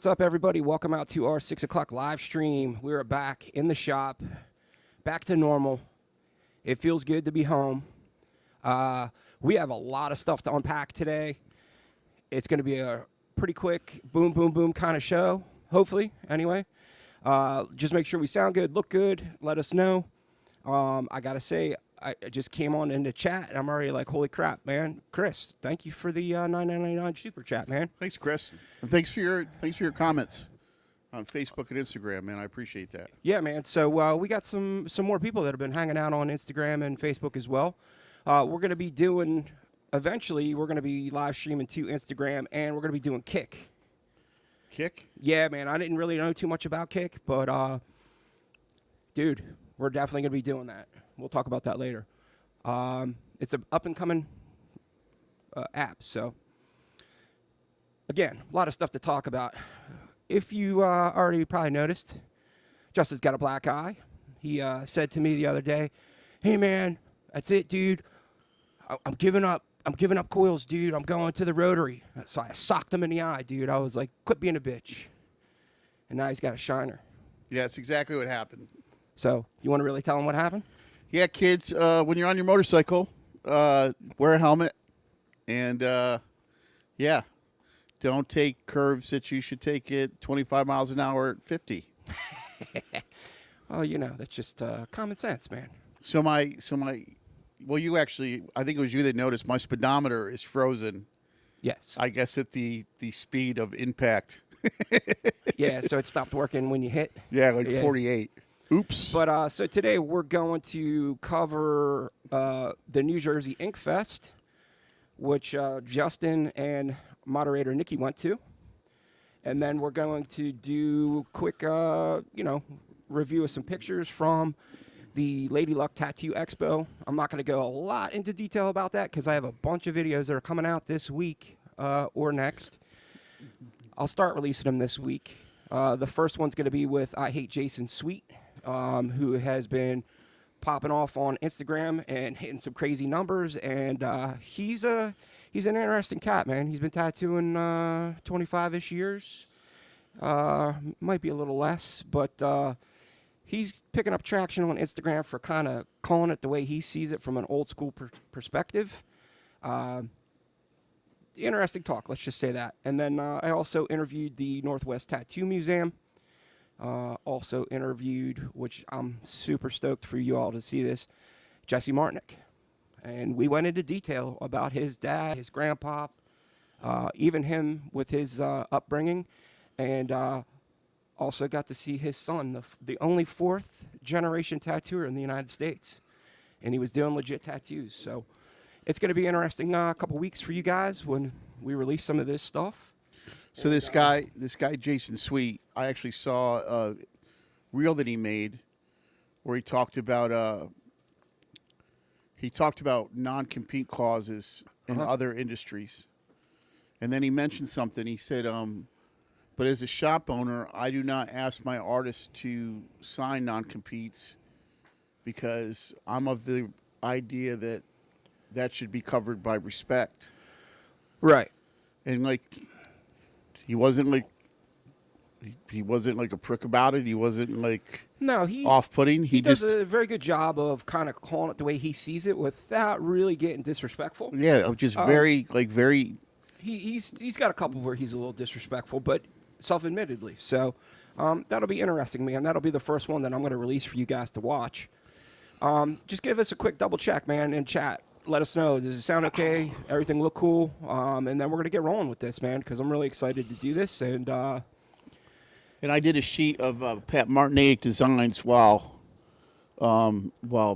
What's up, everybody? Welcome out to our 6 o'clock live stream. We're back in the shop, back to normal. It feels good to be home. We have a lot of stuff to unpack today. It's going to be a pretty quick boom, boom, boom kind of show, hopefully, anyway. Just make sure we sound good, look good, let us know. I got to say, I just came on in the chat, and I'm already like, holy crap, man. Chris, thank you for the $9.99 super chat, man. Thanks, Chris. And thanks for your comments on Facebook and Instagram, man. I appreciate that. Yeah, man. So we got some more people that have been hanging out on Instagram and Facebook as well. We're going to be doing, eventually, we're going to be live streaming to Instagram, and we're going to be doing Kik. Kik? Yeah, man. I didn't really know too much about Kik, but, dude, we're definitely going to be doing that. We'll talk about that later. It's an up-and-coming app, so again, a lot of stuff to talk about. If you already probably noticed, Justin's got a black eye. He said to me the other day, "Hey, man, that's it, dude. I'm giving up. I'm giving up coils, dude. I'm going to the rotary." So I socked him in the eye, dude. I was like, "Quit being a bitch." And now he's got a shiner. Yeah, that's exactly what happened. So you want to really tell him what happened? Yeah, kids, when you're on your motorcycle, wear a helmet. And, yeah, don't take curves that you should take at 25 miles an hour at 50. Well, you know, that's just common sense, man. Well, you actually, I think it was you that noticed my speedometer is frozen. Yes. I guess at the speed of impact. Yeah, so it stopped working when you hit. Yeah, like 48. Oops. But so today we're going to cover the New Jersey Inkfest, which Justin and Moderator Nicki went to. And then we're going to do a quick, review of some pictures from the Lady Luck Tattoo Expo. I'm not going to go a lot into detail about that because I have a bunch of videos that are coming out this week or next. I'll start releasing them this week. The first one's going to be with I Hate Jason Sweet, who has been popping off on Instagram and hitting some crazy numbers. And he's an interesting cat, man. He's been tattooing 25-ish years. Might be a little less, but he's picking up traction on Instagram for kind of calling it the way he sees it from an old school perspective. Interesting talk, let's just say that. And then I also interviewed the Northwest Tattoo Museum. Also interviewed, which I'm super stoked for you all to see this, Jesse Martinick. And we went into detail about his dad, his grandpa, even him with his upbringing. And also got to see his son, the only fourth-generation tattooer in the United States. And he was doing legit tattoos. So it's going to be an interesting couple weeks for you guys when we release some of this stuff. So this guy Jason Sweet, I actually saw a reel that he made where he talked about non-compete clauses in other industries, and then he mentioned something. He said, "But as a shop owner, I do not ask my artists to sign non-competes because I'm of the idea that should be covered by respect." Right. And like. He wasn't like a prick about it. He wasn't like off-putting. He does a very good job of kind of calling it the way he sees it without really getting disrespectful. Yeah, just very. He's got a couple where he's a little disrespectful, but self-admittedly. So that'll be interesting, man. That'll be the first one that I'm going to release for you guys to watch. Just give us a quick double check, man, in chat. Let us know. Does it sound okay? Everything look cool? And then we're going to get rolling with this, man, because I'm really excited to do this. And I did a sheet of Pat Martinaic designs while Buck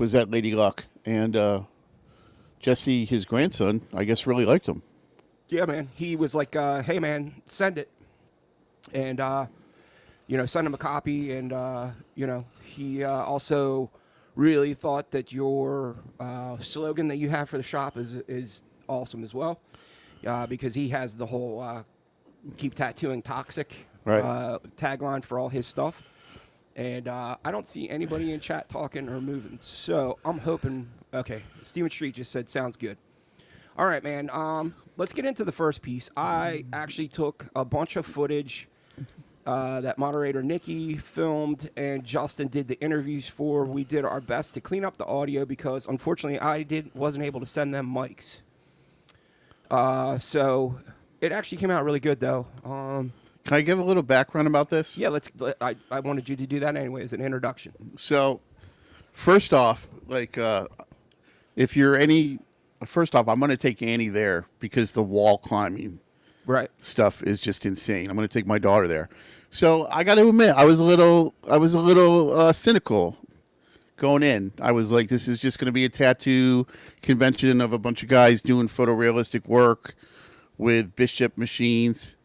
was at Lady Luck. And Jesse, his grandson, I guess really liked him. Yeah, man. He was like, hey, man, send it. And, send him a copy. And, he also really thought that your slogan that you have for the shop is awesome as well, because he has the whole "Keep Tattooing Toxic" tagline for all his stuff. And I don't see anybody in chat talking or moving, so I'm hoping. Okay, Steven Street just said sounds good. All right, man. let's get into the first piece. I actually took a bunch of footage that moderator Nicki filmed and Justin did the interviews for. We did our best to clean up the audio because unfortunately wasn't able to send them mics. So it actually came out really good though. Can I give a little background about this? Yeah, I wanted you to do that anyway as an introduction. So, first off, like, if you're first off, I'm going to take Annie there because the wall climbing Right. stuff is just insane. I'm going to take my daughter there. So I got to admit, I was a little cynical going in. I was like, this is just going to be a tattoo convention of a bunch of guys doing photorealistic work with Bishop machines,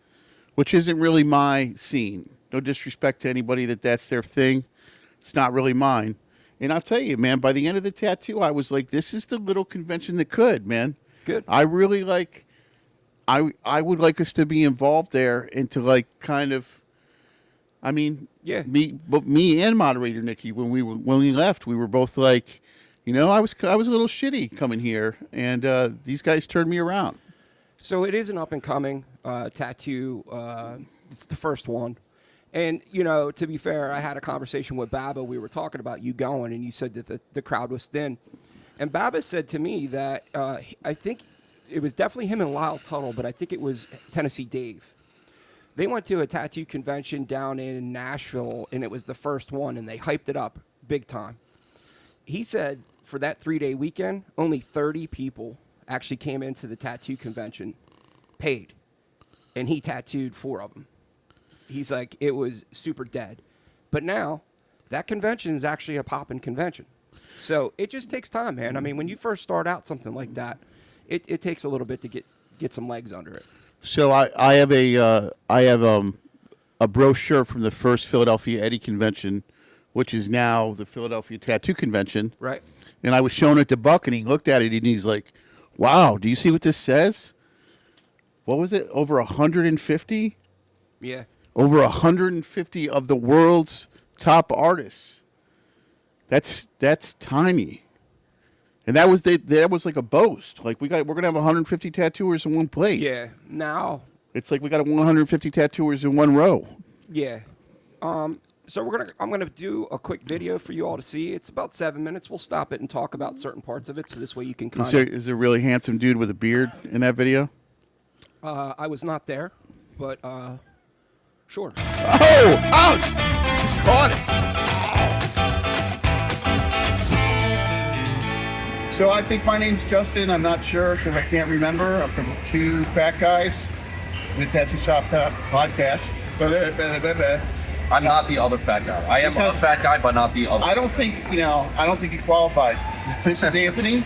which isn't really my scene. No disrespect to anybody that's their thing. It's not really mine. And I'll tell you, man, by the end of the tattoo, I was like, this is the little convention that could, man. Good. I really I would like us to be involved there and to like kind of, I mean, Yeah. me and moderator Nicki, when we left, we were both like, you know, I was a little shitty coming here, and these guys turned me around. So it is an up and coming tattoo. It's the first one. And, you know, to be fair, I had a conversation with Baba. We were talking about you going, and you said that the crowd was thin. And Baba said to me that I think it was definitely him and Lyle Tuttle, but I think it was Tennessee Dave. They went to a tattoo convention down in Nashville, and it was the first one, and they hyped it up big time. He said for that 3-day weekend, only 30 people actually came into the tattoo convention, paid, and he tattooed 4 of them. He's like, it was super dead. But now, that convention is actually a poppin' convention. So it just takes time, man. I mean, when you first start out something like that, it takes a little bit to get some legs under it. So I have a brochure from the first Philadelphia Eddie convention, which is now the Philadelphia Tattoo Convention. Right. And I was showing it to Buck, and he looked at it, and he's like, wow, do you see what this says? What was it? Over 150? Yeah. Over 150 of the world's top artists. That's tiny. And that was like a boast. Like we're gonna have 150 tattooers in one place. Yeah. Now. It's like we got 150 tattooers in one row. Yeah. So I'm gonna do a quick video for you all to see. It's about 7 minutes. We'll stop it and talk about certain parts of it, so this way you can kind of. Is there a really handsome dude with a beard in that video? I was not there, but sure. Oh! Ouch! Just caught it. So I think my name's Justin. I'm not sure because I can't remember. I'm from Two Fat Guys in a Tattoo Shop podcast. I'm not the other fat guy. I am a fat guy, but not the other. I don't think he qualifies. This is Anthony.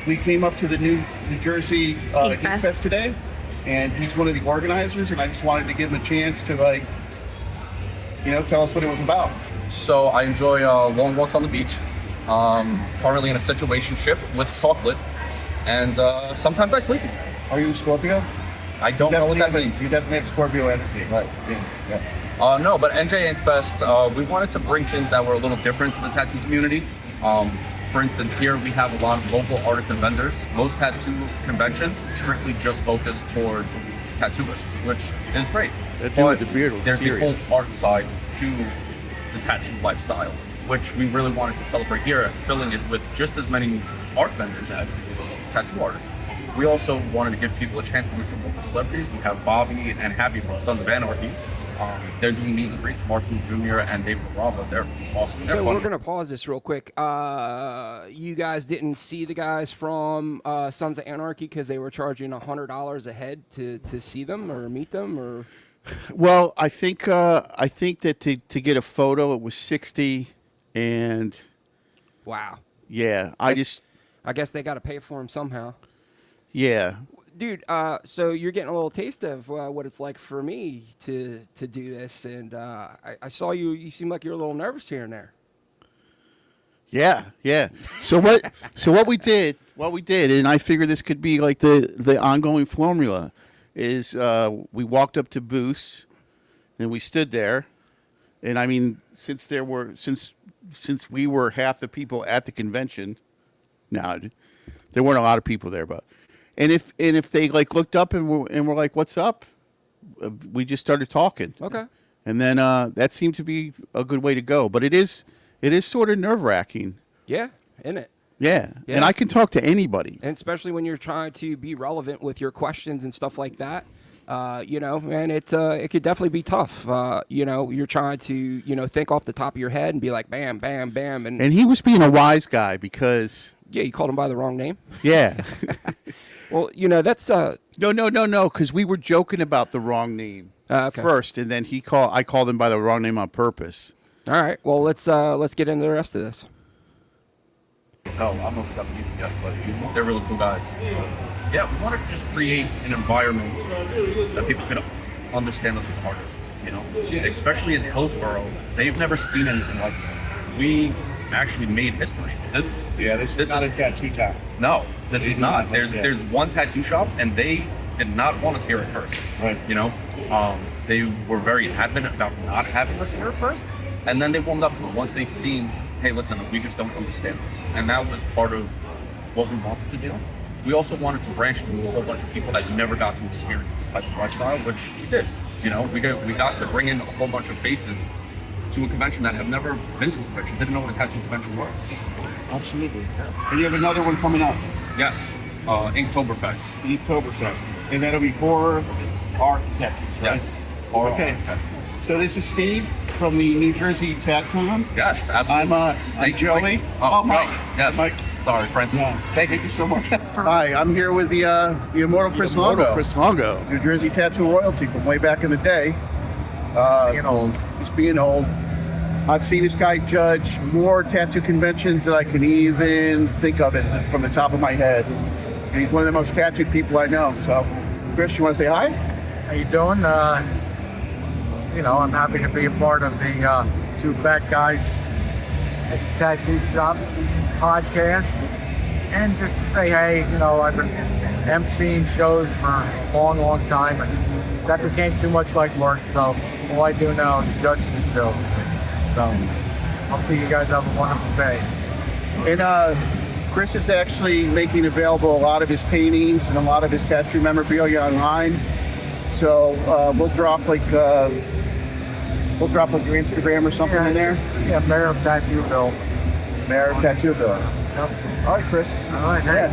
We came up to the New Jersey Inkfest today, and he's one of the organizers, and I just wanted to give him a chance to tell us what it was about. So I enjoy long walks on the beach. Currently in a situationship with chocolate, and sometimes I sleep. Are you a Scorpio? I don't know what that means. You definitely have Scorpio energy. Right. Yeah. No, but NJ Inkfest, we wanted to bring things that were a little different to the tattoo community. For instance, here we have a lot of local artists and vendors. Most tattoo conventions strictly just focus towards tattooists, which is great. That dude with the beard was there's serious. the whole art side to the tattoo lifestyle, which we really wanted to celebrate here, filling it with just as many art vendors as tattoo artists. We also wanted to give people a chance to meet some local celebrities. We have Bobby and Happy from Sons of Anarchy. They're doing meet and greets. Martin Jr. and David Bravo. They're awesome. They're So fun. we're going to pause this real quick. You guys didn't see the guys from Sons of Anarchy because they were charging $100 a head to see them or meet them, or? Well, I think that to get a photo it was 60, and Wow. yeah, I guess they got to pay for them somehow. Yeah. Dude, so you're getting a little taste of what it's like for me to do this, and I saw you. You seem like you're a little nervous here and there. Yeah. So what we did, and I figure this could be like the ongoing formula, is we walked up to booths, and we stood there, and I mean, since we were half the people at the convention, now there weren't a lot of people there, but. And if they like looked up and were like, "What's up?" We just started talking. Okay. And then that seemed to be a good way to go. But it is sort of nerve-wracking. Yeah, isn't it? Yeah. Yeah. And I can talk to anybody. And especially when you're trying to be relevant with your questions and stuff like that. You know, man, it could definitely be tough. You know, you're trying to, you know, think off the top of your head and be like, bam, bam, bam. And And he was being a wise guy because, yeah, you called him by the wrong name. yeah. Well, you know, that's No, because we were joking about the wrong name okay. first, and then I called him by the wrong name on purpose. All right. Well, let's get into the rest of this. So I don't know if you got to meet them yet, but they're really cool guys. Yeah, we wanted to just create an environment that people could understand us as artists, you know? Especially in Hillsborough, they've never seen anything like this. We actually made history. This is not a tattoo town. No, this is not. There's one tattoo shop, and they did not want us here at first. Right. You know, they were very adamant about not having us here at first, and then they warmed up to it once they seen, hey, listen, we just don't understand this, and that was part of what we wanted to do. We also wanted to branch to a whole bunch of people that never got to experience this type of lifestyle, which we did. You know, we got to bring in a whole bunch of faces to a convention that have never been to a convention, didn't know what a tattoo convention was. Absolutely. And you have another one coming up. Yes, Inktoberfest. Inktoberfest. And that'll be horror art tattoos, right? Yes. Horror Okay. art tattoos. So this is Steve from the New Jersey TATCon. Yes, absolutely. I'm Joey. Mike. Yes. Mike. Sorry, Francis. Yeah. Thank Thank you. you so much. Hi, I'm here with the immortal Chris Longo. Chris Longo. New Jersey tattoo royalty from way back in the day. Being old. He's being old. I've seen this guy judge more tattoo conventions than I can even think of it from the top of my head. And he's one of the most tattooed people I know. So, Chris, you want to say hi? How you doing? You know, I'm happy to be a part of the Two Fat Guys at the Tattoo Shop podcast. And just to say, hey, you know, I've been emceeing shows for a long, long time, and that became too much like work, so all I do now is judge the shows. So, hopefully you guys have a wonderful day. And Chris is actually making available a lot of his paintings and a lot of his tattoo memorabilia online. So we'll drop like your Instagram or something in there. Yeah, Mayor of Tattooville. Mayor of Tattooville. Yep. All right, Chris. All right, hey. Yeah.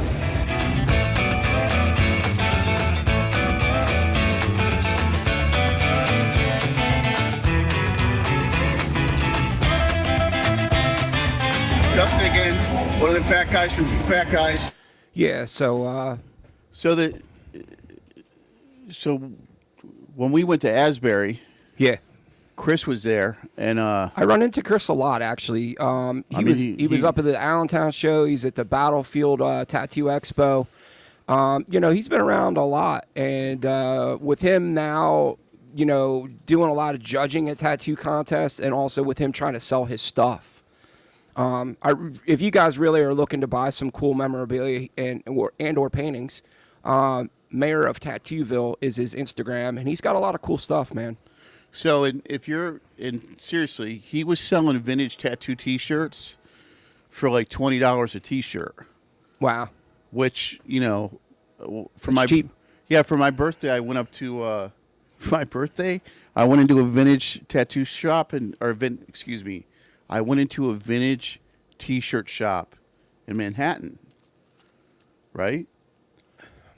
Justin again, one of the fat guys from Two Fat Guys. Yeah. So So when we went to Asbury, yeah. Chris was there, and I run into Chris a lot, actually. He was up at the Allentown show. He's at the Battlefield Tattoo Expo. You know, he's been around a lot, and with him now, you know, doing a lot of judging at tattoo contests, and also with him trying to sell his stuff. If you guys really are looking to buy some cool memorabilia or paintings, Mayor of Tattooville is his Instagram, and he's got a lot of cool stuff, man. so seriously, he was selling vintage tattoo T-shirts for like $20 a T-shirt, Wow. which for It's my cheap. Yeah, for my birthday, I went up to I went into a vintage tattoo shop I went into a vintage T-shirt shop in Manhattan, right?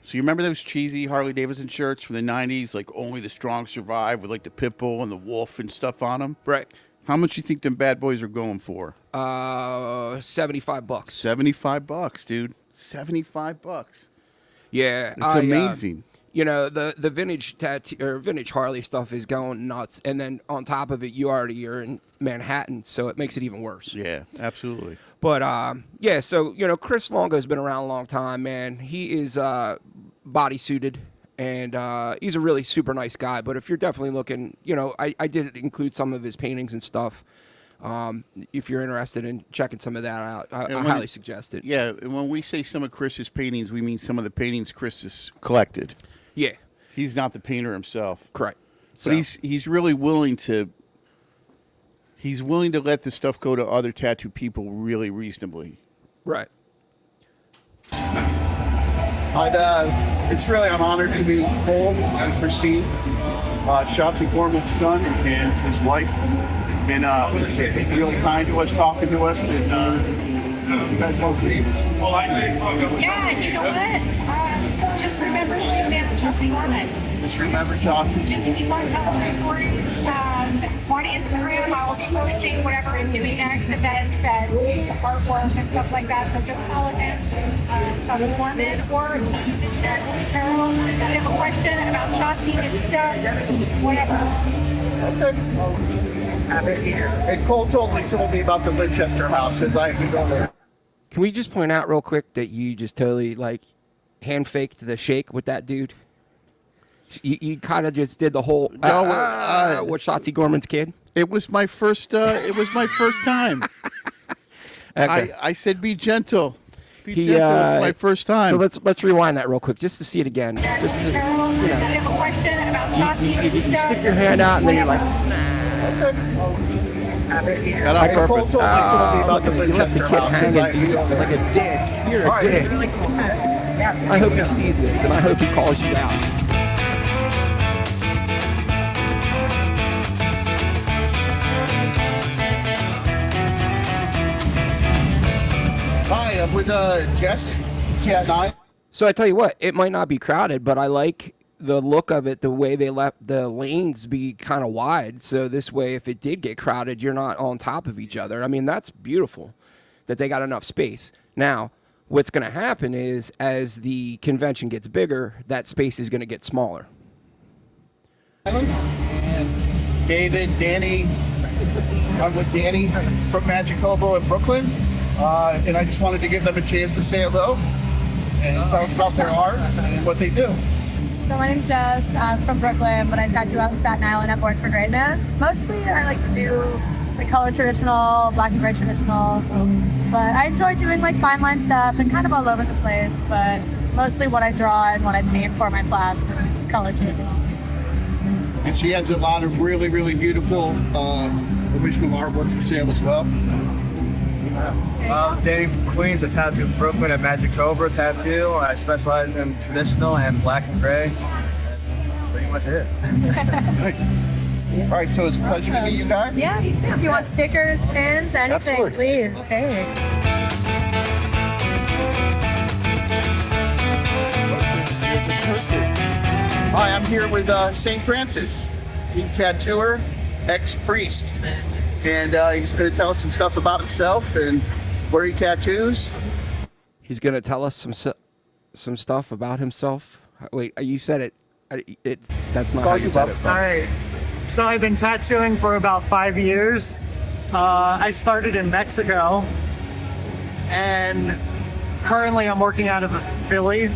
So you remember those cheesy Harley Davidson shirts from the 90s, like Only the Strong Survive, with like the pit bull and the wolf and stuff on them? Right. How much you think them bad boys are going for? $75. $75, dude. $75. Yeah. It's amazing. You know, the vintage tattoo or vintage Harley stuff is going nuts, and then on top of it, you already are in Manhattan, so it makes it even worse. Yeah, absolutely. But yeah, so you know, Chris Longo's been around a long time, man. He is bodysuited, and he's a really super nice guy. But if you're definitely looking, you know, I did include some of his paintings and stuff. If you're interested in checking some of that out, I highly suggest it. Yeah, and when we say some of Chris's paintings, we mean some of the paintings Chris has collected. Yeah, He's not the painter himself. correct. But he's really willing to let this stuff go to other tattoo people really reasonably. Right. It's really, I'm honored to be Cole and Christine, Shotzi Gorman's son and his wife. And really kind to us, talking to us. And you guys want to see? Yeah, you know what? Just remember who you met Justin Gorman. Just remember Shotzi. Just keep on telling the stories. On Instagram, I will be posting whatever I'm doing next, events and artwork and stuff like that. So just follow him, Justin Gorman, or just tell him if you have a question about Shotzi, his stuff, whatever. Okay. And Cole totally told me about the Winchester house, as I have to go there. Can we just point out real quick that you just totally like hand faked the shake with that dude? You kind of just did the whole with Shotzi Gorman's kid. It was my first. It was my first time. Okay. I said, "Be gentle, be gentle." It's my first time. So let's rewind that real quick just to see it again. Just to, If you have a question about Shotzi, his you stuff, stick your hand out and then you're like, Got on purpose. Cole totally told me about the Winchester house, as I have to go there. like a dick. You're a dick. I hope he sees this and I hope he calls you out. Hi, I'm with Jess. Yeah, So I tell you what, it might not be crowded, but I like the look of it, the way they let the lanes be kind of wide. So this way, if it did get crowded, you're not on top of each other. I mean, that's beautiful that they got enough space. Now, what's going to happen is as the convention gets bigger, that space is going to get smaller. David, Danny. I'm with Danny from Magic Hobo in Brooklyn. And I just wanted to give them a chance to say hello and tell us about their art and what they do. So my name's Jess. I'm from Brooklyn, but I tattoo out in Staten Island at Born for Greatness. Mostly I like to do the color traditional, black and gray traditional. But I enjoy doing like fine line stuff and kind of all over the place. But mostly what I draw and what I paint for my flash is color traditional. And she has a lot of really, really beautiful original artwork for sale as well. Danny from Queens, a tattoo in Brooklyn at Magic Cobra Tattoo. I specialize in traditional and black and gray. That's pretty much it. All right, so it's a pleasure to meet you guys. Yeah, you too. If you want stickers, pins, anything, Absolutely. please take. Hi, I'm here with St. Francis, the tattooer, ex-priest. And he's going to tell us some stuff about himself and where he tattoos. He's going to tell us some stuff about himself. Wait, you said it. That's not how you said it. All right. So I've been tattooing for about 5 years. I started in Mexico, and currently I'm working out of Philly.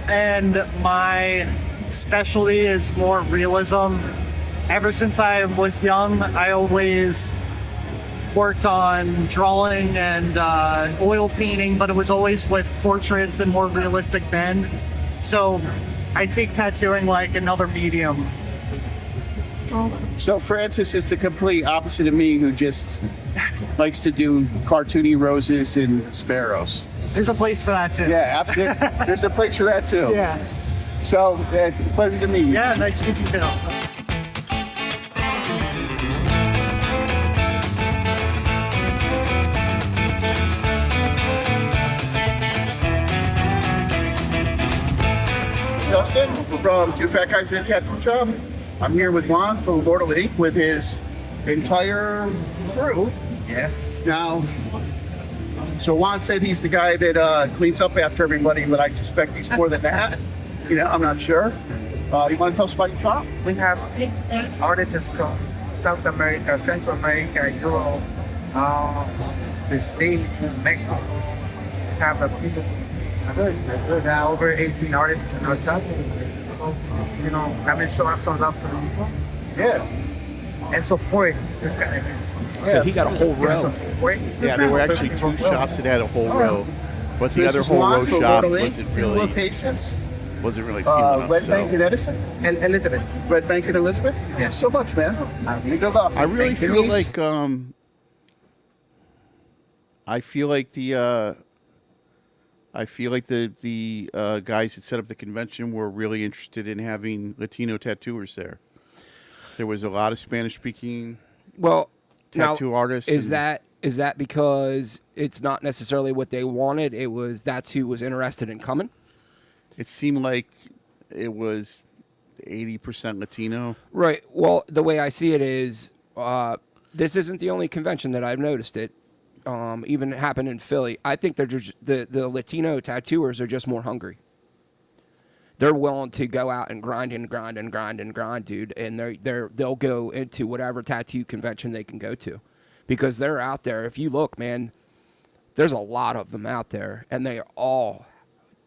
And my specialty is more realism. Ever since I was young, I always worked on drawing and oil painting, but it was always with portraits and more realistic bend. So I take tattooing like another medium. So Francis is the complete opposite of me, who just likes to do cartoony roses and sparrows. There's a place for that too. Yeah, absolutely. There's a place for that too. Yeah. So, pleasure to meet you. Yeah, nice to meet you too. Justin from Two Fat Guys in a Tattoo Shop. I'm here with Juan from Mortal Ink with his entire crew. Yes. Now, so Juan said he's the guy that cleans up after everybody, but I suspect he's more than that. You know, I'm not sure. You want to tell us about your shop? We have artists from South America, Central America, Europe, the States, Mexico. We have a people, there are over 18 artists in our shop. So, you know, I mean, show up some love to the people. Yeah. And support this kind of event. So he got a whole row. Yeah, there were actually two shops that had a whole row, but the This other is whole Juan row from shop Mortal Ink. wasn't Two really locations. Wasn't really feeling Red us. Bank and Edison. And Elizabeth. Red Bank and Elizabeth. Yeah, so much, man. Good luck. I really Thank you. feel like I I feel like the guys that set up the convention were really interested in having Latino tattooers there. There was a lot of Spanish-speaking Well, tattoo now, artists. Is that because it's not necessarily what they wanted? That's who was interested in coming. It seemed like it was 80% Latino. Right. Well, the way I see it is, this isn't the only convention that I've noticed it. Even happened in Philly. I think they're just the Latino tattooers are just more hungry. They're willing to go out and grind, dude, and they'll go into whatever tattoo convention they can go to, because they're out there. If you look, man, there's a lot of them out there, and they all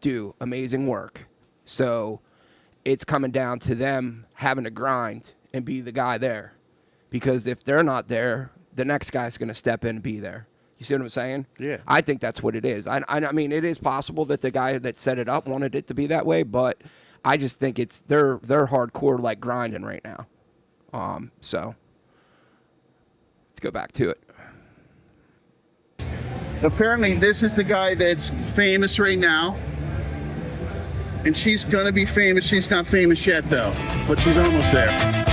do amazing work. So it's coming down to them having to grind and be the guy there, because if they're not there, the next guy's going to step in and be there. You see what I'm saying? Yeah. I think that's what it is. I mean, it is possible that the guy that set it up wanted it to be that way, but I just think they're hardcore, like, grinding right now. So let's go back to it. Apparently, this is the guy that's famous right now. And she's going to be famous. She's not famous yet, though, but she's almost there.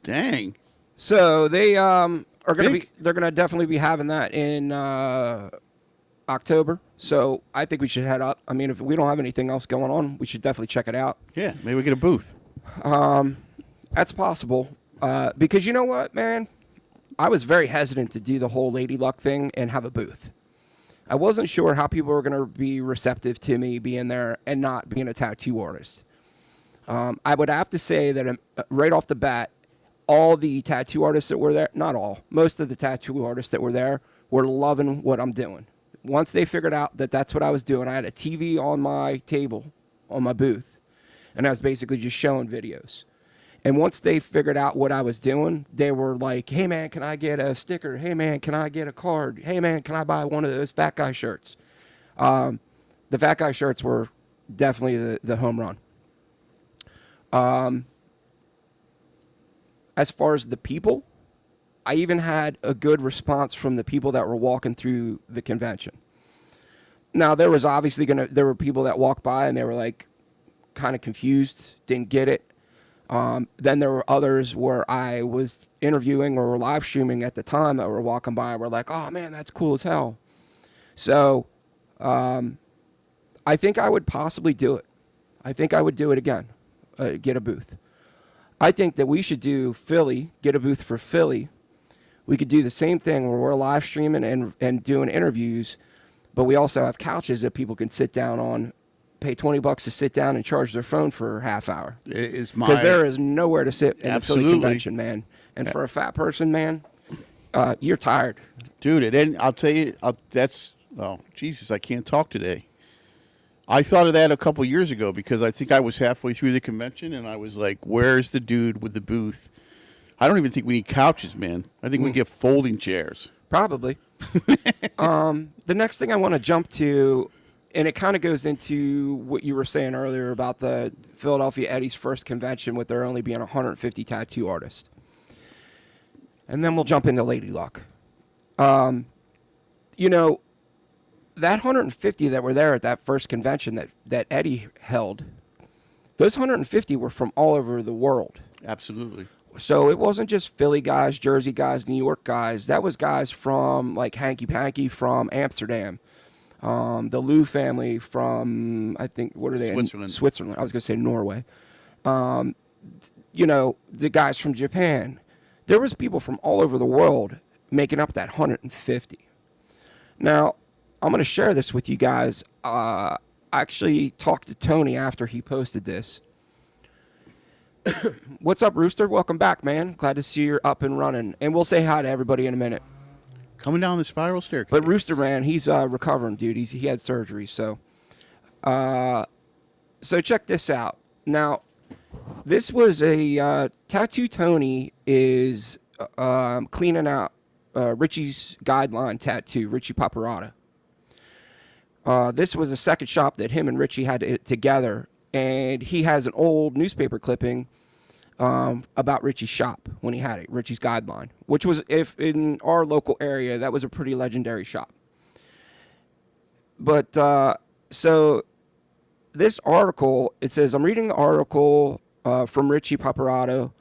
Dang. So they are they're gonna definitely be having that in October. So I think we should head up. I mean, if we don't have anything else going on, we should definitely check it out. Yeah, maybe we get a booth. That's possible. Because you know what, man? I was very hesitant to do the whole Lady Luck thing and have a booth. I wasn't sure how people were going to be receptive to me being there and not being a tattoo artist. I would have to say that right off the bat, all the tattoo artists that were there, not all, most of the tattoo artists that were there were loving what I'm doing. Once they figured out that that's what I was doing, I had a TV on my table, on my booth, and I was basically just showing videos. And once they figured out what I was doing, they were like, hey, man, can I get a sticker? Hey, man, can I get a card? Hey, man, can I buy one of those fat guy shirts? The fat guy shirts were definitely the home run. As far as the people, I even had a good response from the people that were walking through the convention. Now, there was obviously there were people that walked by and they were like kind of confused, didn't get it. Then there were others where I was interviewing or live streaming at the time that were walking by and were like, oh man, that's cool as hell. So, I think I would possibly do it. I think I would do it again, get a booth. I think that we should do Philly, get a booth for Philly. We could do the same thing where we're live streaming and doing interviews, but we also have couches that people can sit down on, pay $20 to sit down and charge their phone for a half hour. Because there is nowhere to sit in the Philly convention, man. And for a fat person, man, you're tired. Dude, and then I'll tell you, Jesus, I can't talk today. I thought of that a couple years ago because I think I was halfway through the convention and I was like, where's the dude with the booth? I don't even think we need couches, man. I think we get folding chairs. Probably. The next thing I want to jump to, and it kind of goes into what you were saying earlier about the Philadelphia Eddie's first convention with there only being 150 tattoo artists. And then we'll jump into Lady Luck. You know, that 150 that were there at that first convention that Eddie held, those 150 were from all over the world. Absolutely. So it wasn't just Philly guys, Jersey guys, New York guys. That was guys from like Hanky Panky from Amsterdam. The Lou family from, I think, what are they? Switzerland. I was going to say Norway. You know, the guys from Japan. There was people from all over the world making up that 150. Now, I'm going to share this with you guys. I actually talked to Tony after he posted this. What's up, Rooster? Welcome back, man. Glad to see you're up and running. And we'll say hi to everybody in a minute. Coming down the spiral staircase. But Rooster, man, he's recovering, dude. He had surgery. So check this out. Now, this was a Tattoo Tony is cleaning out Richie's guideline tattoo, Richie Paparata. This was a second shop that him and Richie had together, and he has an old newspaper clipping about Richie's shop when he had it, Richie's Guideline, which was, if in our local area, that was a pretty legendary shop. But so this article, it says, I'm reading the article from Richie Paparato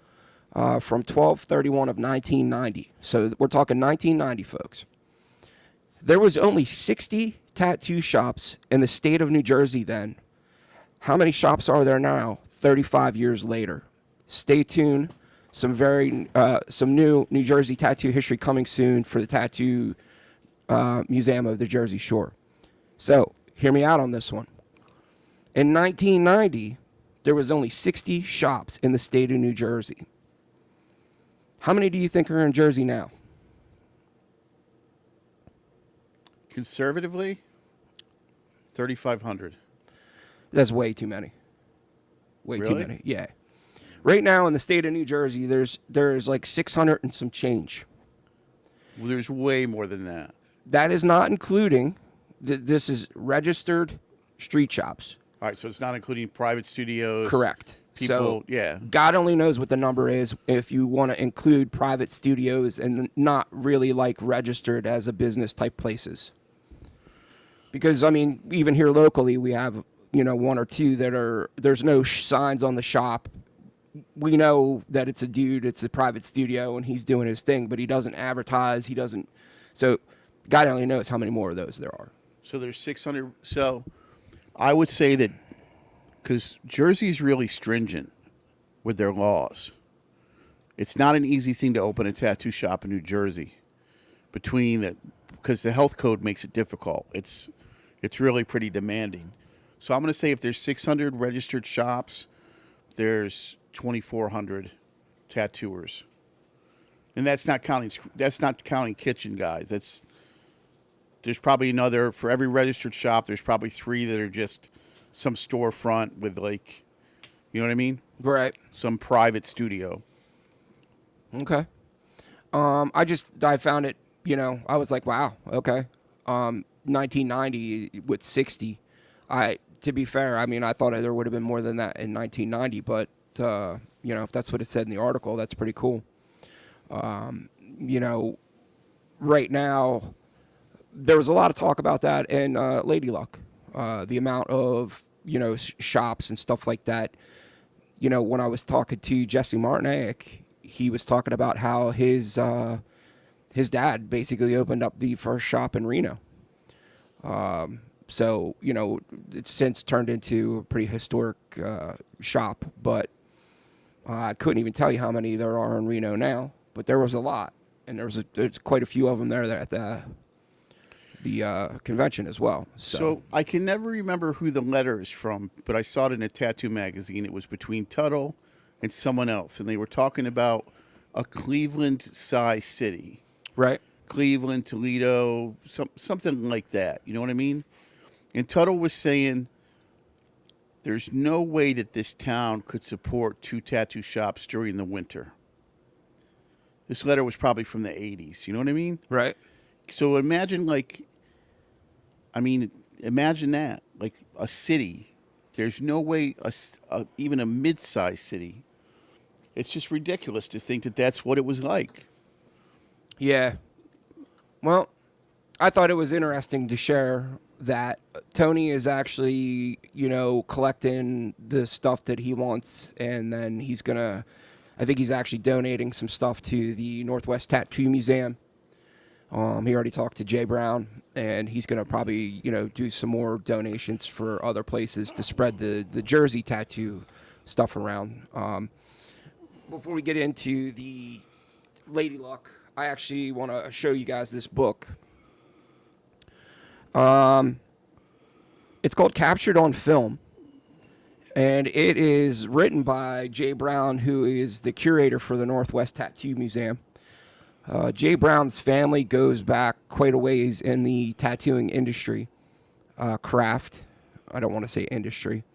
from 12/31 of 1990. So we're talking 1990, folks. There was only 60 tattoo shops in the state of New Jersey then. How many shops are there now, 35 years later? Stay tuned. Some new New Jersey tattoo history coming soon for the Tattoo Museum of the Jersey Shore. So, hear me out on this one. In 1990, there was only 60 shops in the state of New Jersey. How many do you think are in Jersey now? Conservatively, 3,500. That's way too many. Way too Really? many. Yeah. Right now in the state of New Jersey, there's like 600 and some change. Well, there's way more than that. That is not including, this is registered street shops. All right, so it's not including private studios. Correct. People, So yeah. God only knows what the number is if you want to include private studios and not really like registered as a business type places. Because, I mean, even here locally, we have, one or two that are, there's no signs on the shop. We know that it's a dude, it's a private studio, and he's doing his thing, but he doesn't advertise, he doesn't. So God only knows how many more of those there are. So there's 600. So I would say that because Jersey's really stringent with their laws. It's not an easy thing to open a tattoo shop in New Jersey because the health code makes it difficult. It's really pretty demanding. So I'm going to say if there's 600 registered shops, there's 2,400 tattooers. And that's not counting kitchen guys. There's probably another, for every registered shop, there's probably 3 that are just some storefront with, like, you know what I mean? Right. Some private studio. Okay. I found it, I was like, wow, okay. 1990 with 60. To be fair, I mean, I thought there would have been more than that in 1990, but, if that's what it said in the article, that's pretty cool. Right now, there was a lot of talk about that in Lady Luck. The amount of, shops and stuff like that. When I was talking to Jesse Martinick, he was talking about how his dad basically opened up the first shop in Reno. So, it's since turned into a pretty historic shop, but I couldn't even tell you how many there are in Reno now, but there was a lot, and there's quite a few of them there at the convention as well. So I can never remember who the letter is from, but I saw it in a tattoo magazine. It was between Tuttle and someone else, and they were talking about a Cleveland-sized city. Right. Cleveland, Toledo, something like that. You know what I mean? And Tuttle was saying there's no way that this town could support 2 tattoo shops during the winter. This letter was probably from the 80s. You know what I mean? Right. So imagine imagine that. Like a city. There's no way, even a mid-sized city. It's just ridiculous to think that that's what it was like. Yeah. Well, I thought it was interesting to share that Tony is actually, collecting the stuff that he wants, and then I think he's actually donating some stuff to the Northwest Tattoo Museum. He already talked to Jay Brown, and he's going to probably, do some more donations for other places to spread the Jersey tattoo stuff around. Before we get into the Lady Luck, I actually want to show you guys this book. It's called Captured on Film, and it is written by Jay Brown, who is the curator for the Northwest Tattoo Museum. Jay Brown's family goes back quite a ways in the tattooing industry, craft. I don't want to say industry.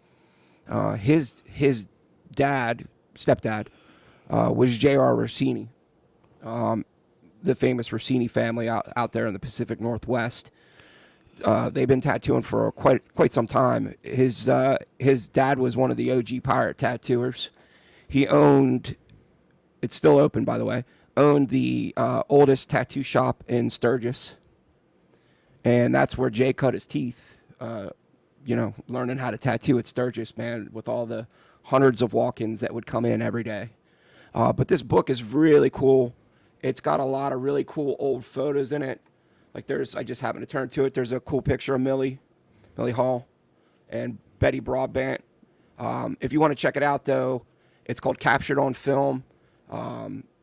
His stepdad, was J.R. Rossini, the famous Rossini family out there in the Pacific Northwest. They've been tattooing for quite some time. His dad was one of the OG pirate tattooers. He owned, it's still open, by the way, owned the oldest tattoo shop in Sturgis. And that's where Jay cut his teeth, learning how to tattoo at Sturgis, man, with all the hundreds of walk-ins that would come in every day. But this book is really cool. It's got a lot of really cool old photos in it. Like I just happened to turn to it. There's a cool picture of Millie Hall, and Betty Broadbent. If you want to check it out, though, it's called Captured on Film.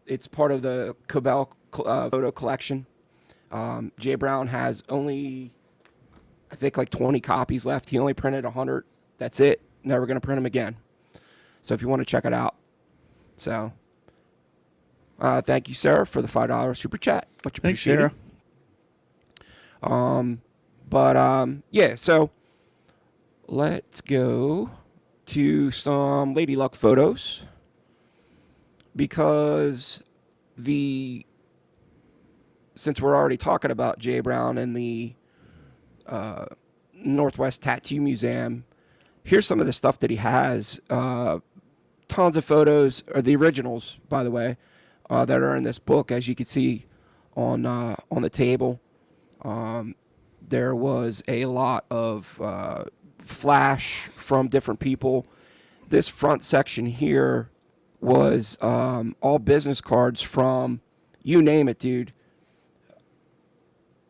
It's part of the Cabell photo collection. Jay Brown has only, I think, like 20 copies left. He only printed 100. That's it. Never going to print them again. So if you want to check it out. So thank you, Sarah, for the $5 super chat. Much appreciated. Thanks, Sarah. Yeah, so let's go to some Lady Luck photos, because since we're already talking about Jay Brown and the Northwest Tattoo Museum, here's some of the stuff that he has. Tons of photos, or the originals, by the way, that are in this book, as you can see on the table. There was a lot of flash from different people. This front section here was all business cards from, you name it, dude.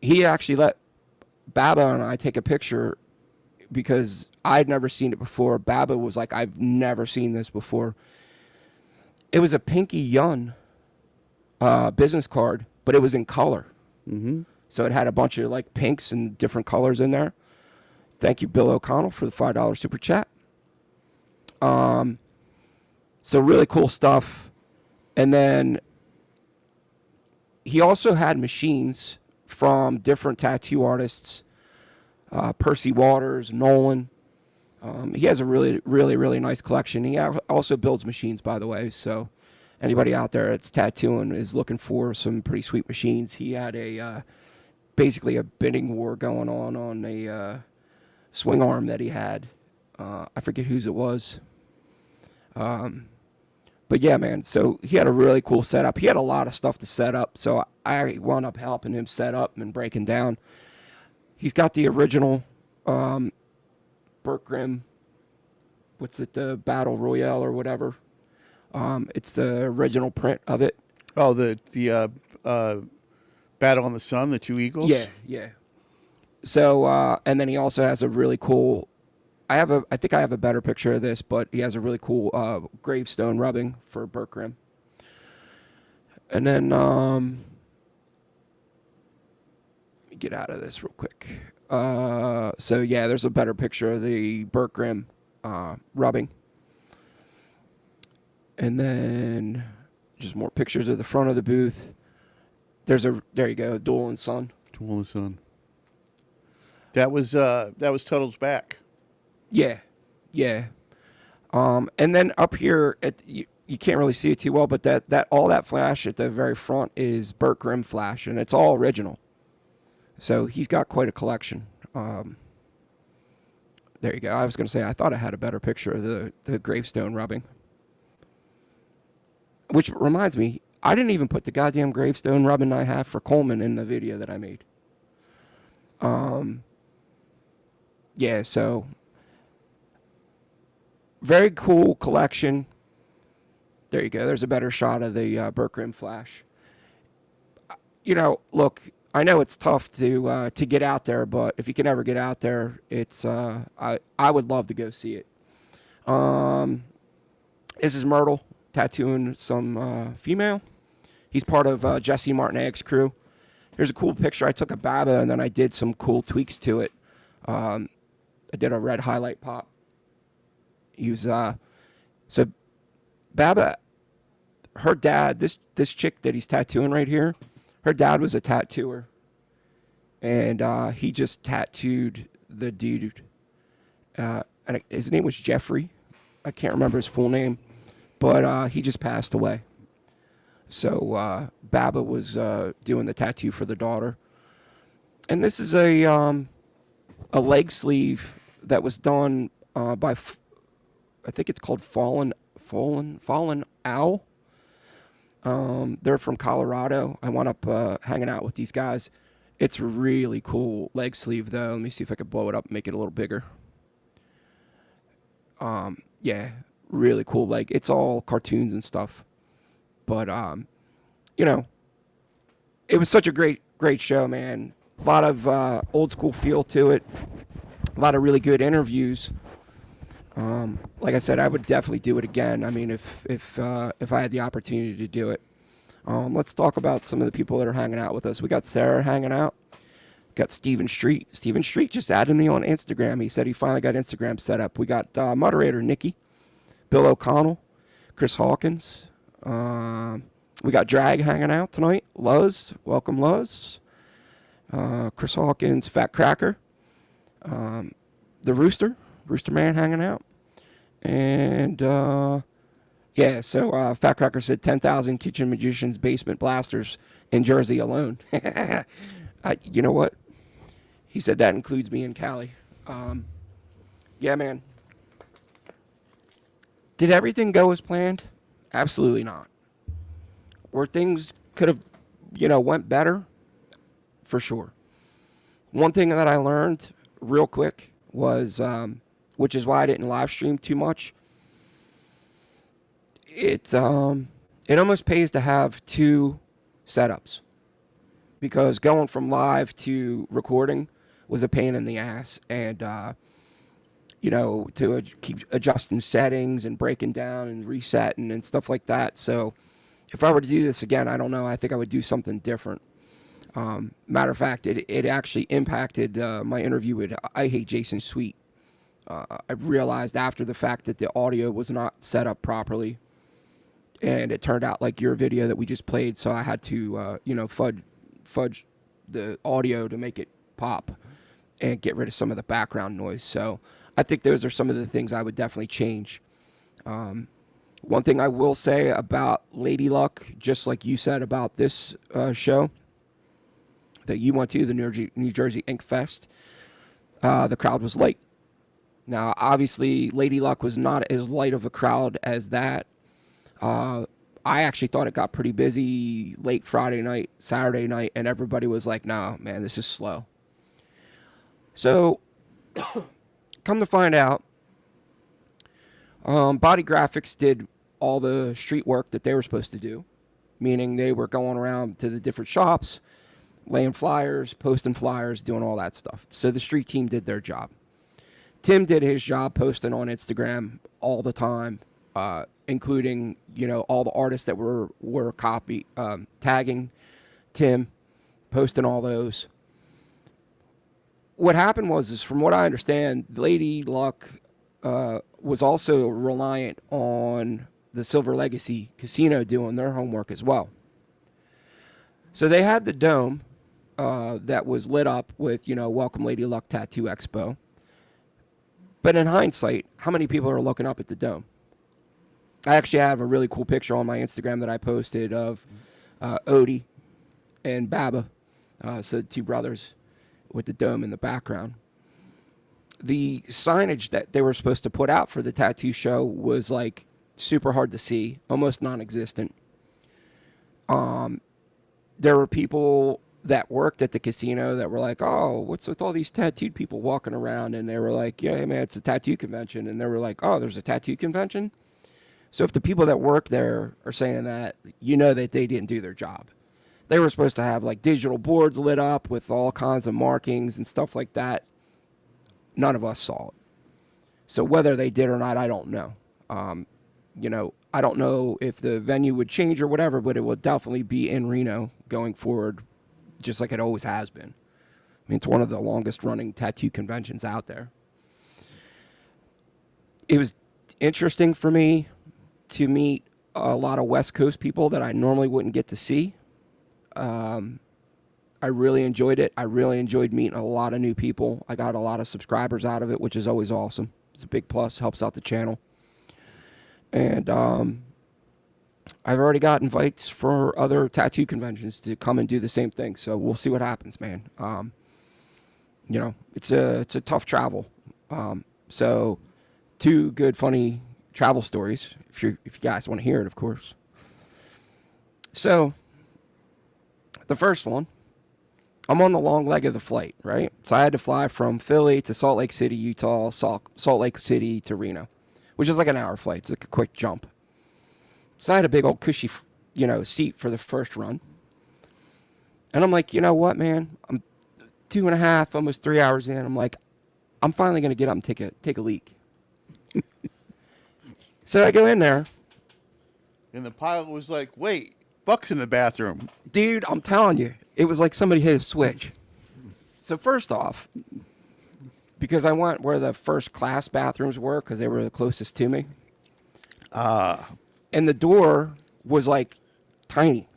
He actually let Baba and I take a picture because I'd never seen it before. Baba was like, I've never seen this before. It was a Pinky Yun business card, but it was in color. Mm-hmm. So it had a bunch of like pinks and different colors in there. Thank you, Bill O'Connell, for the $5 super chat. So really cool stuff. And then he also had machines from different tattoo artists, Percy Waters, Nolan. He has a really, really, really nice collection. He also builds machines, by the way. So anybody out there that's tattooing is looking for some pretty sweet machines. He had basically a bidding war going on a swing arm that he had. I forget whose it was. But yeah, man, so he had a really cool setup. He had a lot of stuff to set up, so I wound up helping him set up and breaking down. He's got the original Burt Grimm, what's it, the Battle Royale or whatever. It's the original print of it. Oh, the Battle on the Sun, the two eagles? Yeah. So, and then he also has a really cool, I think I have a better picture of this, but he has a really cool gravestone rubbing for Burt Grimm. And then, let me get out of this real quick. So yeah, there's a better picture of the Burt Grimm rubbing. And then just more pictures of the front of the booth. There you go, Duel and Son. Duel and Son. That was Tuttle's back. Yeah. And then up here, you can't really see it too well, but that all that flash at the very front is Burt Grimm flash, and it's all original. So he's got quite a collection. There you go. I was going to say, I thought I had a better picture of the gravestone rubbing. Which reminds me, I didn't even put the goddamn gravestone rubbing I have for Coleman in the video that I made. Yeah, so very cool collection. There you go. There's a better shot of the Burt Grimm flash. Look, I know it's tough to get out there, but if you can ever get out there, it's I would love to go see it. This is Myrtle tattooing some female. He's part of Jesse Martineg's crew. Here's a cool picture I took of Baba, and then I did some cool tweaks to it. I did a red highlight pop. He was so Baba, her dad, this chick that he's tattooing right here, her dad was a tattooer, and he just tattooed the dude. And his name was Jeffrey. I can't remember his full name, but he just passed away. So Baba was doing the tattoo for the daughter, and this is a leg sleeve that was done by I think it's called Fallen Owl. They're from Colorado. I wound up hanging out with these guys. It's a really cool leg sleeve, though. Let me see if I can blow it up and make it a little bigger. Yeah, really cool. Like, it's all cartoons and stuff. But, you know, it was such a great show, man. A lot of old school feel to it. A lot of really good interviews. Like I said, I would definitely do it again. I mean, if I had the opportunity to do it. Let's talk about some of the people that are hanging out with us. We got Sarah hanging out. Got Steven Street. Steven Street just added me on Instagram. He said he finally got Instagram set up. We got Moderator Nicki, Bill O'Connell, Chris Hawkins. We got Drag hanging out tonight. Luz, welcome Luz. Chris Hawkins, Fat Cracker. The Rooster Man hanging out. And yeah, so Fat Cracker said 10,000 kitchen magicians, basement blasters in Jersey alone. You know what? He said that includes me and Cali. Yeah, man. Did everything go as planned? Absolutely not. Where things could have, went better? For sure. One thing that I learned real quick was, which is why I didn't live stream too much. It almost pays to have two setups, because going from live to recording was a pain in the ass, and to keep adjusting settings and breaking down and resetting and stuff like that. So if I were to do this again, I don't know. I think I would do something different. Matter of fact, it actually impacted my interview with I Hate Jason Sweet. I realized after the fact that the audio was not set up properly, and it turned out like your video that we just played, so I had to, fudge the audio to make it pop and get rid of some of the background noise. So I think those are some of the things I would definitely change. One thing I will say about Lady Luck, just like you said about this show that you went to, the New Jersey Inkfest, the crowd was light. Now, obviously, Lady Luck was not as light of a crowd as that. I actually thought it got pretty busy late Friday night, Saturday night, and everybody was like, no, man, this is slow. So, come to find out, Body Graphics did all the street work that they were supposed to do, meaning they were going around to the different shops, laying flyers, posting flyers, doing all that stuff. So the street team did their job. Tim did his job posting on Instagram all the time, including, all the artists that were tagging Tim, posting all those. What happened was from what I understand, Lady Luck was also reliant on the Silver Legacy Casino doing their homework as well. So they had the dome that was lit up with, Welcome Lady Luck Tattoo Expo. But in hindsight, how many people are looking up at the dome? I actually have a really cool picture on my Instagram that I posted of Odie and Baba, so two brothers with the dome in the background. The signage that they were supposed to put out for the tattoo show was like super hard to see, almost non-existent. There were people that worked at the casino that were like, oh, what's with all these tattooed people walking around? And they were like, yeah, man, it's a tattoo convention. And they were like, oh, there's a tattoo convention? So if the people that work there are saying that, that they didn't do their job. They were supposed to have like digital boards lit up with all kinds of markings and stuff like that. None of us saw it. So whether they did or not, I don't know. I don't know if the venue would change or whatever, but it will definitely be in Reno going forward, just like it always has been. I mean, it's one of the longest running tattoo conventions out there. It was interesting for me to meet a lot of West Coast people that I normally wouldn't get to see. I really enjoyed it. I really enjoyed meeting a lot of new people. I got a lot of subscribers out of it, which is always awesome. It's a big plus, helps out the channel. And I've already got invites for other tattoo conventions to come and do the same thing. So we'll see what happens, man. It's a tough travel. So two good, funny travel stories, if you guys want to hear it, of course. So, the first one, I'm on the long leg of the flight, right? So I had to fly from Philly to Salt Lake City, Utah, Salt Lake City to Reno, which is like an hour flight. It's like a quick jump. So I had a big old cushy, seat for the first run. And I'm like, you know what, man? I'm 2.5, almost 3 hours in. I'm like, I'm finally going to get up and take a leak. So I go in there. And the pilot was like, wait, Buck's in the bathroom. Dude, I'm telling you, it was like somebody hit a switch. So first off, because I went where the first class bathrooms were because they were the closest to me. And the door was like tiny.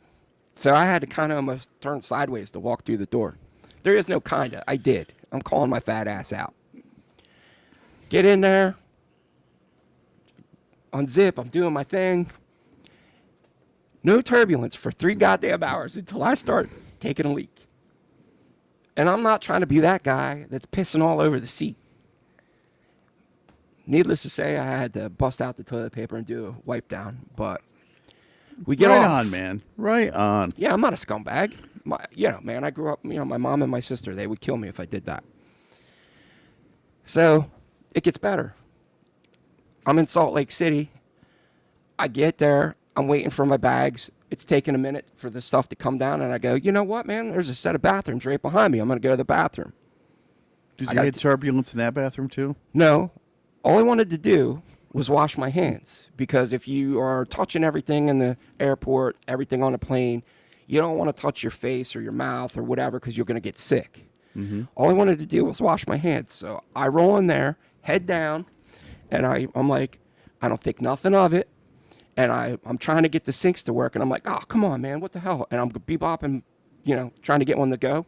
So I had to kind of almost turn sideways to walk through the door. There is no kinda. I did. I'm calling my fat ass out. Get in there. Unzip. I'm doing my thing. No turbulence for 3 goddamn hours until I start taking a leak. And I'm not trying to be that guy that's pissing all over the seat. Needless to say, I had to bust out the toilet paper and do a wipe down. But we get Right off. on, man. Right on. Yeah, I'm not a scumbag. Man, I grew up, my mom and my sister, they would kill me if I did that. So it gets better. I'm in Salt Lake City. I get there. I'm waiting for my bags. It's taking a minute for the stuff to come down. And I go, you know what, man? There's a set of bathrooms right behind me. I'm going to go to the bathroom. Did you hit turbulence in that bathroom too? No. All I wanted to do was wash my hands. Because if you are touching everything in the airport, everything on the plane, you don't want to touch your face or your mouth or whatever because you're going to get sick. Mm-hmm. All I wanted to do was wash my hands. So I roll in there, head down, and I'm like, I don't think nothing of it. And I'm trying to get the sinks to work, and I'm like, oh, come on, man, what the hell? And I'm bebopping, trying to get one to go.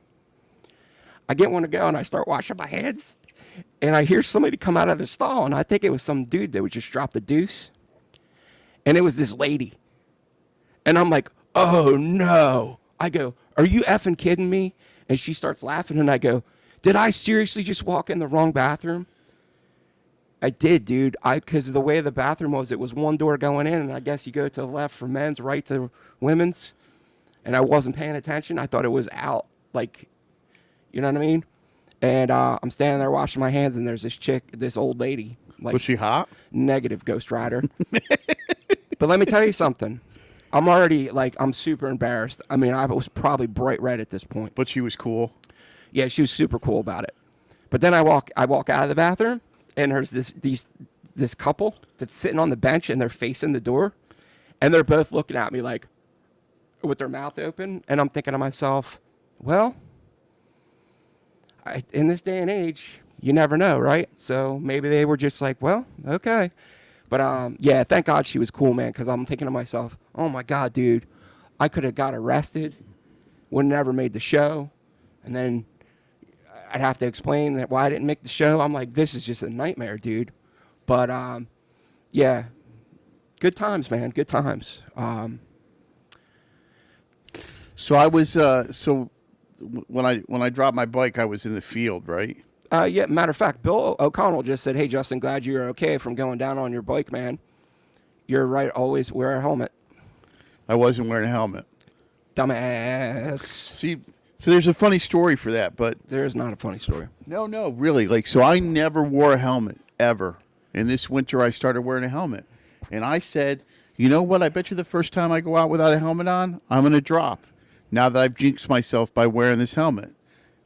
I get one to go, and I start washing my hands, and I hear somebody come out of the stall, and I think it was some dude that would just drop the deuce. And it was this lady. And I'm like, oh, no. I go, are you effing kidding me? And she starts laughing, and I go, did I seriously just walk in the wrong bathroom? I did, dude. Because of the way the bathroom was, it was one door going in, and I guess you go to the left for men's, right to women's. And I wasn't paying attention. I thought it was out, like, you know what I mean? And I'm standing there washing my hands, and there's this chick, this old lady. Like, Was she hot? Negative, Ghost Rider. But let me tell you something. I'm already, I'm super embarrassed. I mean, I was probably bright red at this point. But she was cool. Yeah, she was super cool about it. But then I walk out of the bathroom, and there's this couple that's sitting on the bench, and they're facing the door, and they're both looking at me like with their mouth open, and I'm thinking to myself, well, in this day and age, you never know, right? So maybe they were just like, well, okay. But yeah, thank God she was cool, man, because I'm thinking to myself, oh my God, dude, I could have got arrested, would never made the show, and then I'd have to explain that why I didn't make the show. I'm like, this is just a nightmare, dude. But yeah, good times, man, good times. So I was when I dropped my bike, I was in the field, right? Yeah, matter of fact, Bill O'Connell just said, hey, Justin, glad you're okay from going down on your bike, man. You're right, always wear a helmet. I wasn't wearing a helmet. Dumbass. See, so there's a funny story for that, but There's not a funny story. no, really. So I never wore a helmet, ever. And this winter, I started wearing a helmet. And I said, you know what? I bet you the first time I go out without a helmet on, I'm going to drop. Now that I've jinxed myself by wearing this helmet.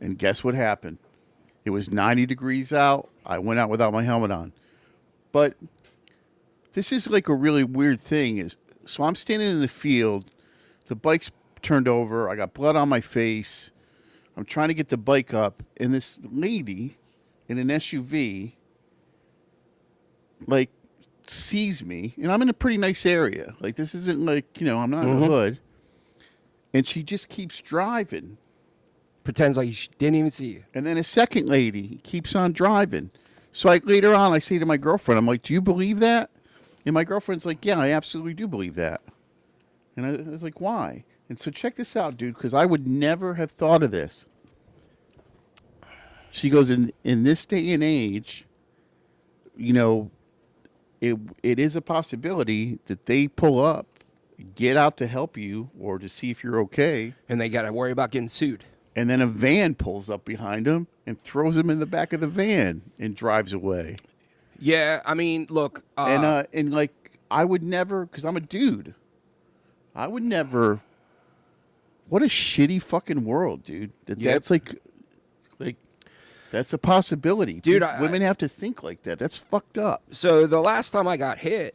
And guess what happened? It was 90 degrees out. I went out without my helmet on. But this is like a really weird thing. So I'm standing in the field. The bike's turned over. I got blood on my face. I'm trying to get the bike up. And this lady in an SUV, like, sees me. And I'm in a pretty nice area. Like, this isn't like, I'm not in the hood. And she just keeps driving. Pretends like she didn't even see you. And then a second lady keeps on driving. So later on, I say to my girlfriend, I'm like, do you believe that? And my girlfriend's like, yeah, I absolutely do believe that. And I was like, why? And so check this out, dude, because I would never have thought of this. She goes, in this day and age, it is a possibility that they pull up, get out to help you or to see if you're okay, And they got to worry about getting sued. and then a van pulls up behind them and throws them in the back of the van and drives away. Yeah, I mean, look. And like, I would never, because I'm a dude. I would never. What a shitty fucking world, dude. That's like, that's a possibility, Dude, women have to think like that. That's fucked up. So the last time I got hit,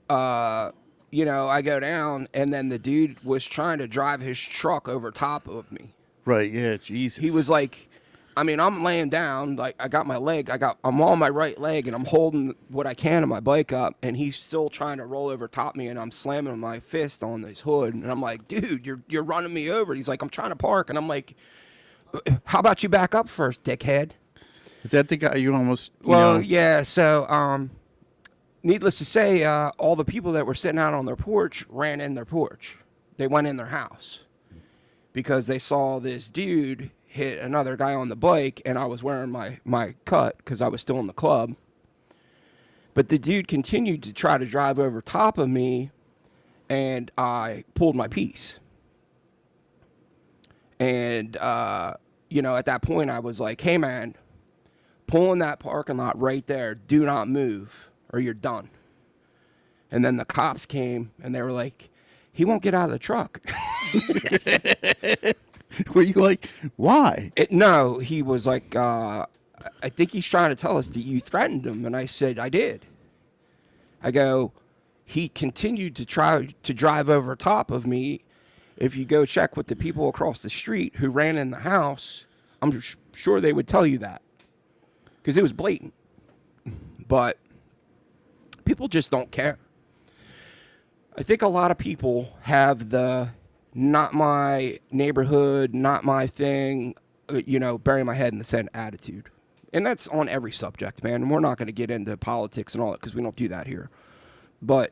you know, I go down, and then the dude was trying to drive his truck over top of me. Right? Yeah. Jesus. He was like, I mean, I'm laying down, like I got my leg, I'm on my right leg, and I'm holding what I can of my bike up, and he's still trying to roll over top me, and I'm slamming my fist on his hood, and I'm like, dude, you're running me over. He's like, I'm trying to park, and I'm like, how about you back up first, dickhead? Is that the guy you almost? Yeah. So, needless to say, all the people that were sitting out on their porch ran in their porch. They went in their house because they saw this dude hit another guy on the bike, and I was wearing my cut because I was still in the club. But the dude continued to try to drive over top of me, and I pulled my piece. And, you know, at that point, I was like, hey, man, pull in that parking lot right there. Do not move, or you're done. And then the cops came, and they were like, he won't get out of the truck. Were you like, why? No, he was like, I think he's trying to tell us that you threatened him. And I said, I did. I go, he continued to try to drive over top of me. If you go check with the people across the street who ran in the house, I'm sure they would tell you that. Because it was blatant. But people just don't care. I think a lot of people have the not my neighborhood, not my thing, you know, bury my head in the sand attitude. And that's on every subject, man. And we're not going to get into politics and all that because we don't do that here. But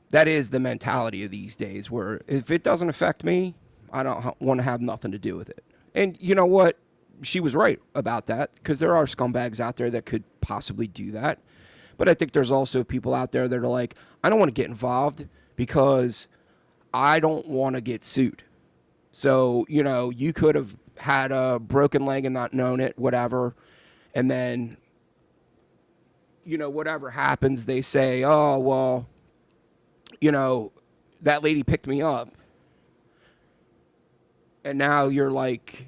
that is the mentality of these days, where if it doesn't affect me, I don't want to have nothing to do with it. And you know what? She was right about that, because there are scumbags out there that could possibly do that. But I think there's also people out there that are like, I don't want to get involved because I don't want to get sued. So, you know, you could have had a broken leg and not known it, whatever. And then, you know, whatever happens, they say, oh, well, you know, that lady picked me up. And now you're like,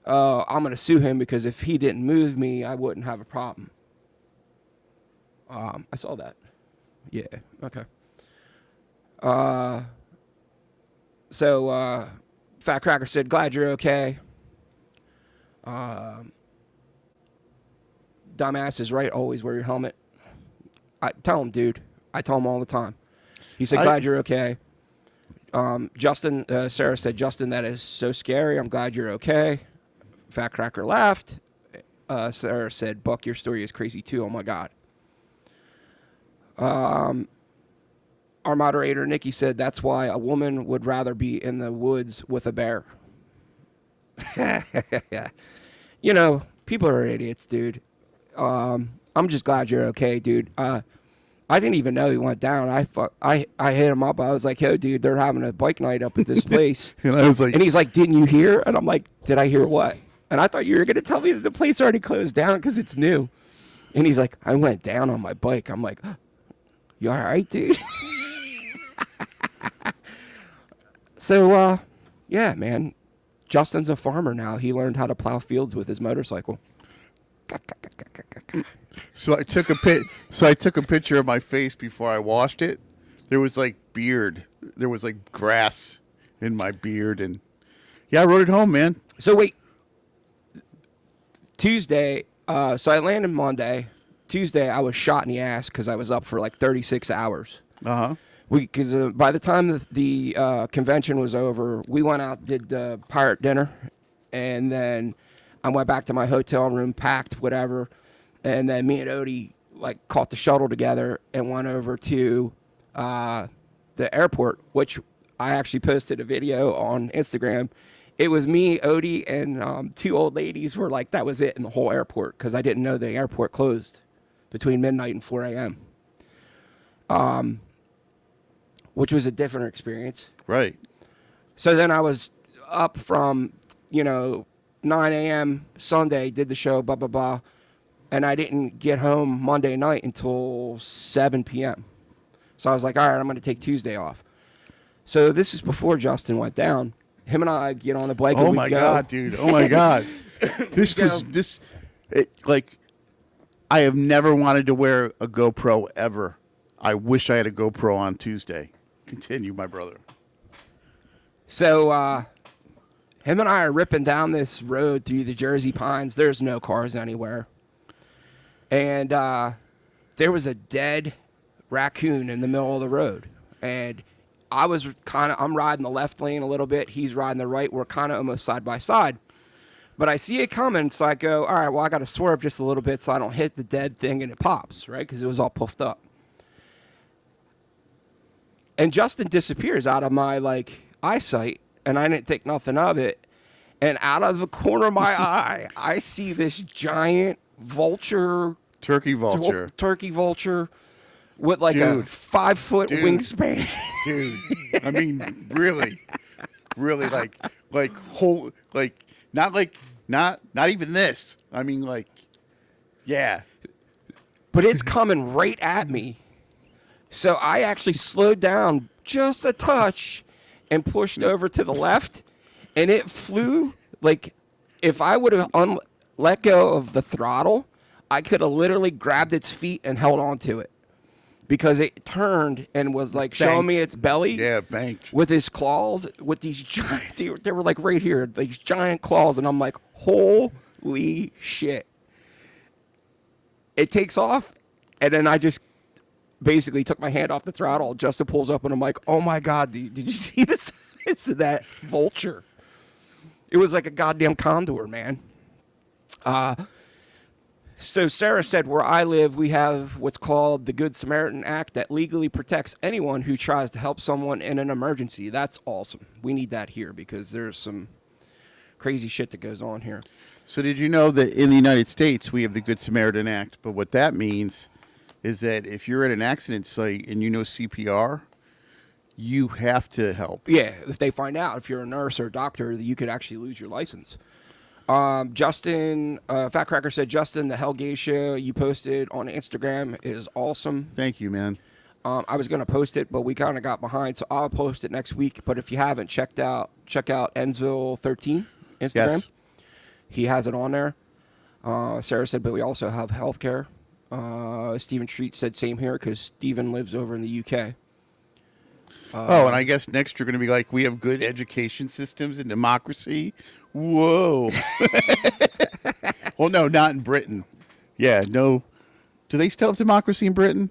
I'm going to sue him because if he didn't move me, I wouldn't have a problem. I saw that. Yeah, okay. So, Fat Cracker said, glad you're okay. Dumbass is right, always wear your helmet. I tell him, dude. I tell him all the time. He said, glad you're okay. Justin, Sarah said, Justin, that is so scary. I'm glad you're okay. Fat Cracker laughed. Sarah said, Buck, your story is crazy too. Oh my God. Our moderator, Nicki, said, that's why a woman would rather be in the woods with a bear. You know, people are idiots, dude. I'm just glad you're okay, dude. I didn't even know he went down. I hit him up. I was like, yo, dude, they're having a bike night up at this place. And I was like, and he's like, didn't you hear? And I'm like, did I hear what? And I thought you were going to tell me that the place already closed down because it's new. And he's like, I went down on my bike. I'm like, you all right, dude? So, yeah, man. Justin's a farmer now. He learned how to plow fields with his motorcycle. So I took a picture of my face before I washed it. There was like beard. There was like grass in my beard, and yeah, I rode it home, man. So wait, Tuesday. So I landed Monday. Tuesday, I was shot in the ass because I was up for like 36 hours. Because by the time the convention was over, we went out, did pirate dinner, and then I went back to my hotel room, packed, whatever, and then me and Odie like caught the shuttle together and went over to the airport, which I actually posted a video on Instagram. It was me, Odie, and two old ladies were like, that was it in the whole airport, because I didn't know the airport closed between midnight and 4 a.m. which was a different experience. Right. So then I was up from, 9 a.m. Sunday, did the show, blah, blah, blah. And I didn't get home Monday night until 7 p.m. So I was like, all right, I'm going to take Tuesday off. So this is before Justin went down. Him and I get on a bike. Oh and my we go. God, dude. Oh my God. I have never wanted to wear a GoPro ever. I wish I had a GoPro on Tuesday. Continue, my brother. So him and I are ripping down this road through the Jersey Pines. There's no cars anywhere. And there was a dead raccoon in the middle of the road. And I'm riding the left lane a little bit. He's riding the right. We're kind of almost side by side. But I see it coming, so I go, all right, well, I got to swerve just a little bit so I don't hit the dead thing and it pops, right? Because it was all puffed up. And Justin disappears out of my, eyesight, and I didn't think nothing of it. And out of the corner of my eye, I see this giant vulture. Turkey vulture. Turkey vulture with, a 5-foot wingspan. Dude, I mean, really, not even this. I mean, yeah. But it's coming right at me. So I actually slowed down just a touch and pushed over to the left, and it flew. If I would have let go of the throttle, I could have literally grabbed its feet and held on to it. Because it turned and was showing me its belly. Yeah, banked. With his claws, with these giant, they were right here, these giant claws. And I'm like, holy shit. It takes off. And then I just basically took my hand off the throttle. Justin pulls up and I'm like, oh my God, did you see the size of that vulture? It was like a goddamn condor, man. So Sarah said, where I live, we have what's called the Good Samaritan Act that legally protects anyone who tries to help someone in an emergency. That's awesome. We need that here because there's some crazy shit that goes on here. So did you know that in the United States, we have the Good Samaritan Act? But what that means is that if you're at an accident site and you know CPR, you have to help. Yeah, if they find out, if you're a nurse or a doctor, you could actually lose your license. Justin, Fat Cracker said, Justin, the Hell Geisha you posted on Instagram is awesome. Thank you, man. I was going to post it, but we kind of got behind, so I'll post it next week. But if you haven't check out Endsville 13 Instagram. Yes. He has it on there. Sarah said, but we also have healthcare. Stephen Street said same here because Stephen lives over in the UK. And I guess next you're going to be like, we have good education systems and democracy. Whoa. Well, no, not in Britain. Yeah, no. Do they still have democracy in Britain?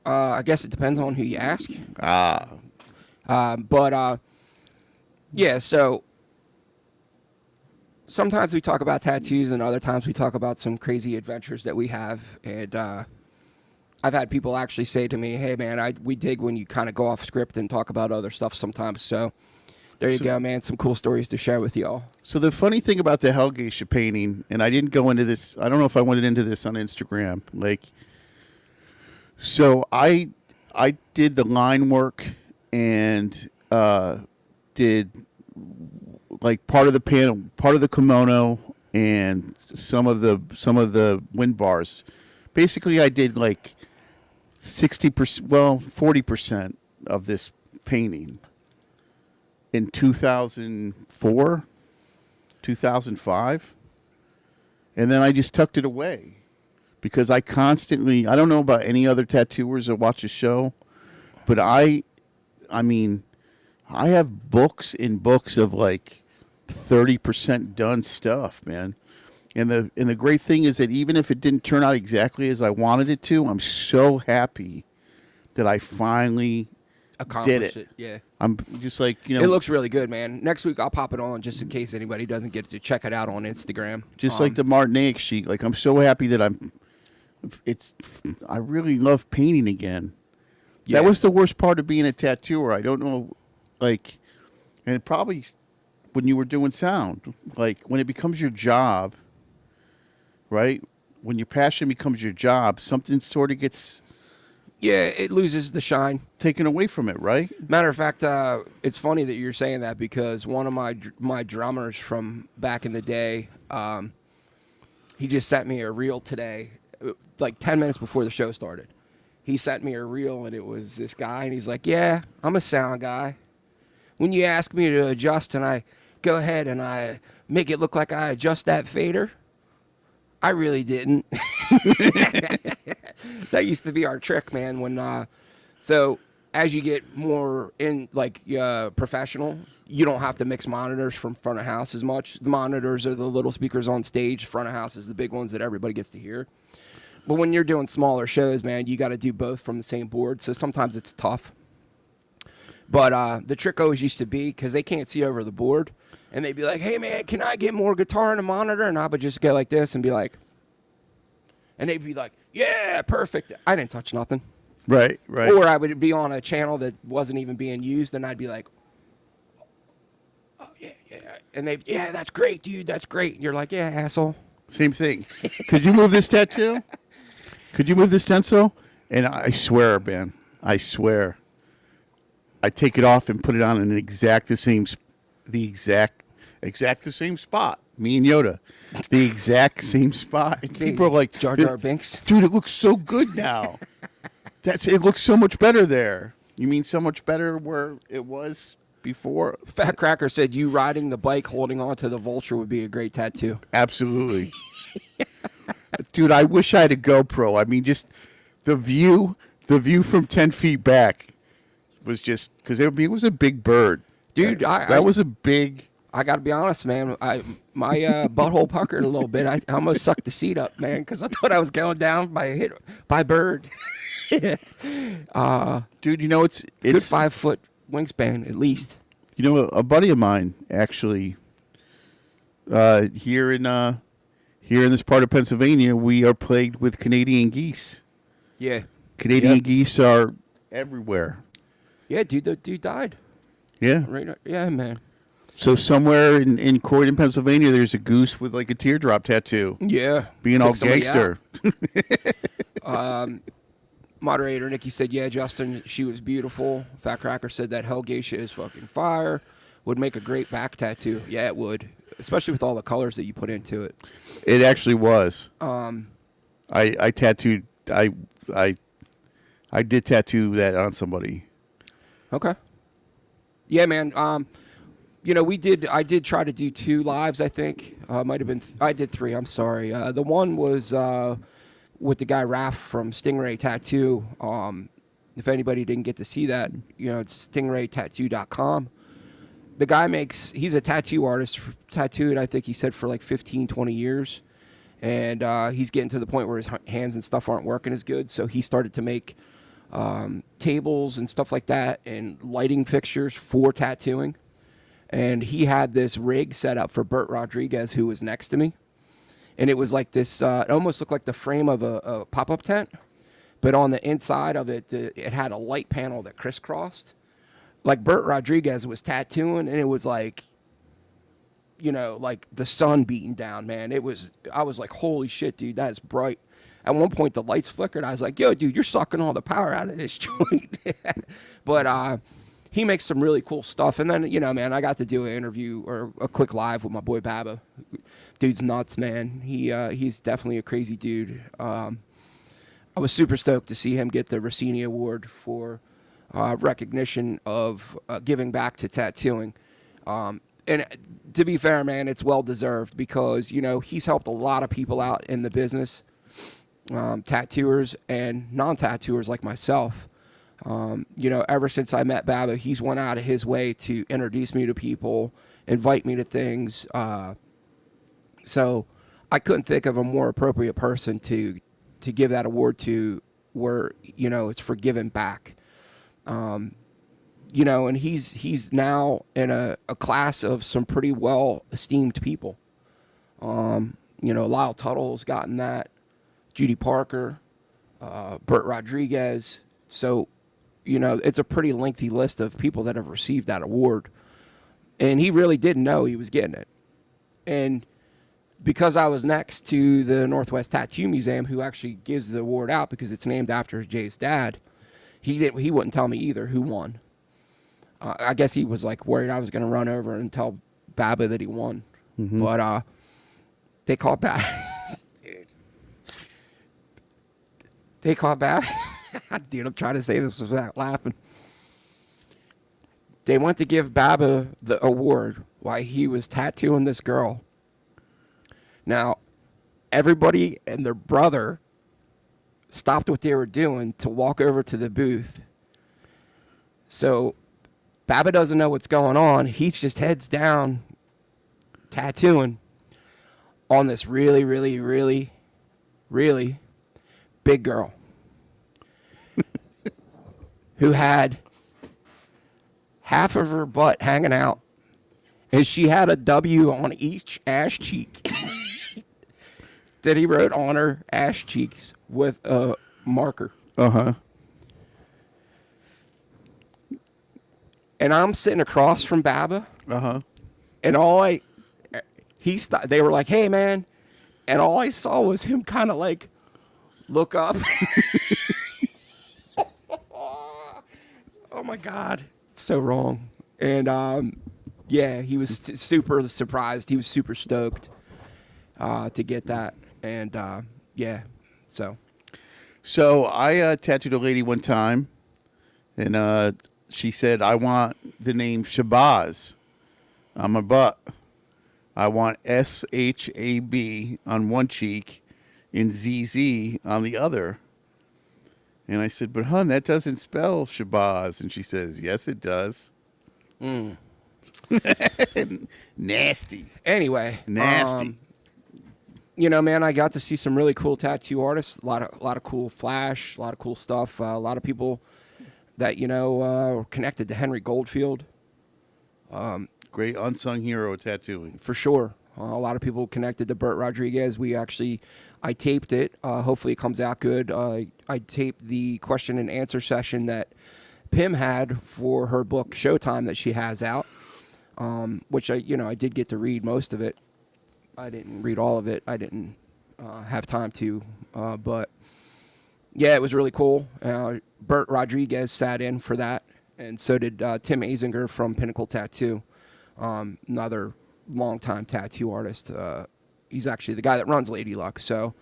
I guess it depends on who you ask. Yeah, so sometimes we talk about tattoos and other times we talk about some crazy adventures that we have. And I've had people actually say to me, hey, man, we dig when you kind of go off script and talk about other stuff sometimes. So there you go, man. Some cool stories to share with y'all. So the funny thing about the Hell Geisha painting, and I didn't go into this, I don't know if I went into this on Instagram. So I did the line work and did part of the panel, part of the kimono, and some of the wind bars. Basically, I did 60%, 40% of this painting in 2004, 2005, and then I just tucked it away because I don't know about any other tattooers that watch the show, but I have books and books of 30% done stuff, man. And the great thing is that even if it didn't turn out exactly as I wanted it to, I'm so happy that I finally Accomplished did it. Yeah. I'm just it looks really good, man. Next week I'll pop it on just in case anybody doesn't get to check it out on Instagram. Just like the Martinaic sheet. I'm so happy that I really love painting again. Yeah. That was the worst part of being a tattooer. I don't know, and probably when you were doing sound, when it becomes your job, right? When your passion becomes your job, something sort of gets Yeah, it loses the shine. taken away from it, right? Matter of fact, it's funny that you're saying that because one of my drummers from back in the day, he just sent me a reel today, like 10 minutes before the show started. He sent me a reel, and it was this guy, and he's like, yeah, I'm a sound guy. When you ask me to adjust and I go ahead and I make it look like I adjust that fader, I really didn't. That used to be our trick, man. When so as you get more in like professional, you don't have to mix monitors from front of house as much. The monitors are the little speakers on stage. Front of house is the big ones that everybody gets to hear. But when you're doing smaller shows, man, you got to do both from the same board. So sometimes it's tough. But the trick always used to be, because they can't see over the board, and they'd be like, hey, man, can I get more guitar in the monitor? And I would just go like this and be like, and they'd be like, yeah, perfect. I didn't touch nothing. Right. Or I would be on a channel that wasn't even being used, and I'd be like, oh, yeah. And they'd, yeah, that's great, dude, that's great. And you're like, yeah, asshole. Same thing. Could you move this tattoo? Could you move this stencil? And I swear, man, I swear, I take it off and put it on in the exact the same spot. Me and Yoda, the exact same spot. And people are like, Jar Jar Binks. dude, it looks so good now. It looks so much better there. You mean so much better where it was before? Fat Cracker said you riding the bike holding on to the vulture would be a great tattoo. Absolutely. Dude, I wish I had a GoPro. I mean, just the view from 10 feet back was just, because it was a big bird. Dude, that was a big... I got to be honest, man. My butthole puckered a little bit. I almost sucked the seat up, man, because I thought I was going down by bird. Dude, you know, it's good 5 foot wingspan at least. You know, a buddy of mine actually here in this part of Pennsylvania, we are plagued with Canadian geese. Yeah, Canadian geese are everywhere. Yeah, dude, the dude died. Yeah, Right. Yeah, man. So somewhere in Croydon, Pennsylvania, there's a goose with like a teardrop tattoo. Yeah, being all gangster. Moderator Nicki said, yeah, Justin, she was beautiful. Fat Cracker said that Hell Geisha is fucking fire. Would make a great back tattoo. Yeah, it would. Especially with all the colors that you put into it. It actually was. I tattooed. I did tattoo that on somebody. Okay. Yeah, man. You know, I did try to do 2 lives, I think. Might have been, I did 3, I'm sorry. The one was with the guy Raph from Stingray Tattoo. If anybody didn't get to see that, you know, it's stingraytattoo.com. The guy he's a tattoo artist, tattooed, I think he said, for like 15, 20 years. And he's getting to the point where his hands and stuff aren't working as good. So he started to make tables and stuff like that and lighting fixtures for tattooing. And he had this rig set up for Bert Rodriguez, who was next to me. And it was like this, it almost looked like the frame of a pop-up tent. But on the inside of it, it had a light panel that crisscrossed. Like Bert Rodriguez was tattooing, and it was like, you know, like the sun beating down, man. I was like, holy shit, dude, that is bright. At one point, the lights flickered. I was like, yo, dude, you're sucking all the power out of this joint. But he makes some really cool stuff. And then, you know, man, I got to do an interview or a quick live with my boy Baba. Dude's nuts, man. He's definitely a crazy dude. I was super stoked to see him get the Rossini Award for recognition of giving back to tattooing. And to be fair, man, it's well-deserved because, you know, he's helped a lot of people out in the business, tattooers and non-tattooers like myself. You know, ever since I met Baba, he's went out of his way to introduce me to people, invite me to things. So I couldn't think of a more appropriate person to give that award to where, you know, it's for giving back. You know, and he's now in a class of some pretty well-esteemed people. You know, Lyle Tuttle's gotten that, Judy Parker, Bert Rodriguez. So, you know, it's a pretty lengthy list of people that have received that award. And he really didn't know he was getting it. And because I was next to the Northwest Tattoo Museum, who actually gives the award out because it's named after Jay's dad, he wouldn't tell me either who won. I guess he was like worried I was going to run over and tell Baba that he won. But they called Baba. Dude. They called Baba. Dude, I'm trying to say this without laughing. They went to give Baba the award while he was tattooing this girl. Now, everybody and their brother stopped what they were doing to walk over to the booth. So Baba doesn't know what's going on. He's just heads down tattooing on this really, really, really, really big girl who had half of her butt hanging out, and she had a W on each ass cheek that he wrote on her ass cheeks with a marker. And I'm sitting across from Baba. And they were like, "Hey, man," and all I saw was him kind of like look up. Oh my God, it's so wrong. And yeah, he was super surprised. He was super stoked to get that. And yeah, so I tattooed a lady one time, and she said, "I want the name Shabazz on my butt. I want SHAB on one cheek and ZZ on the other." And I said, "But hon, that doesn't spell Shabazz." And she says, "Yes, it does." Nasty. Anyway, Nasty. You know, man, I got to see some really cool tattoo artists. A lot of cool flash, a lot of cool stuff. A lot of people that are connected to Henry Goldfield. Great unsung hero of tattooing. For sure. A lot of people connected to Burt Rodriguez. I taped it. Hopefully it comes out good. I taped the question and answer session that Pim had for her book Showtime that she has out, which I did get to read most of it. I didn't read all of it. I didn't have time to, but yeah, it was really cool. Burt Rodriguez sat in for that, and so did Tim Azinger from Pinnacle Tattoo, another longtime tattoo artist. He's actually the guy that runs Lady Luck. So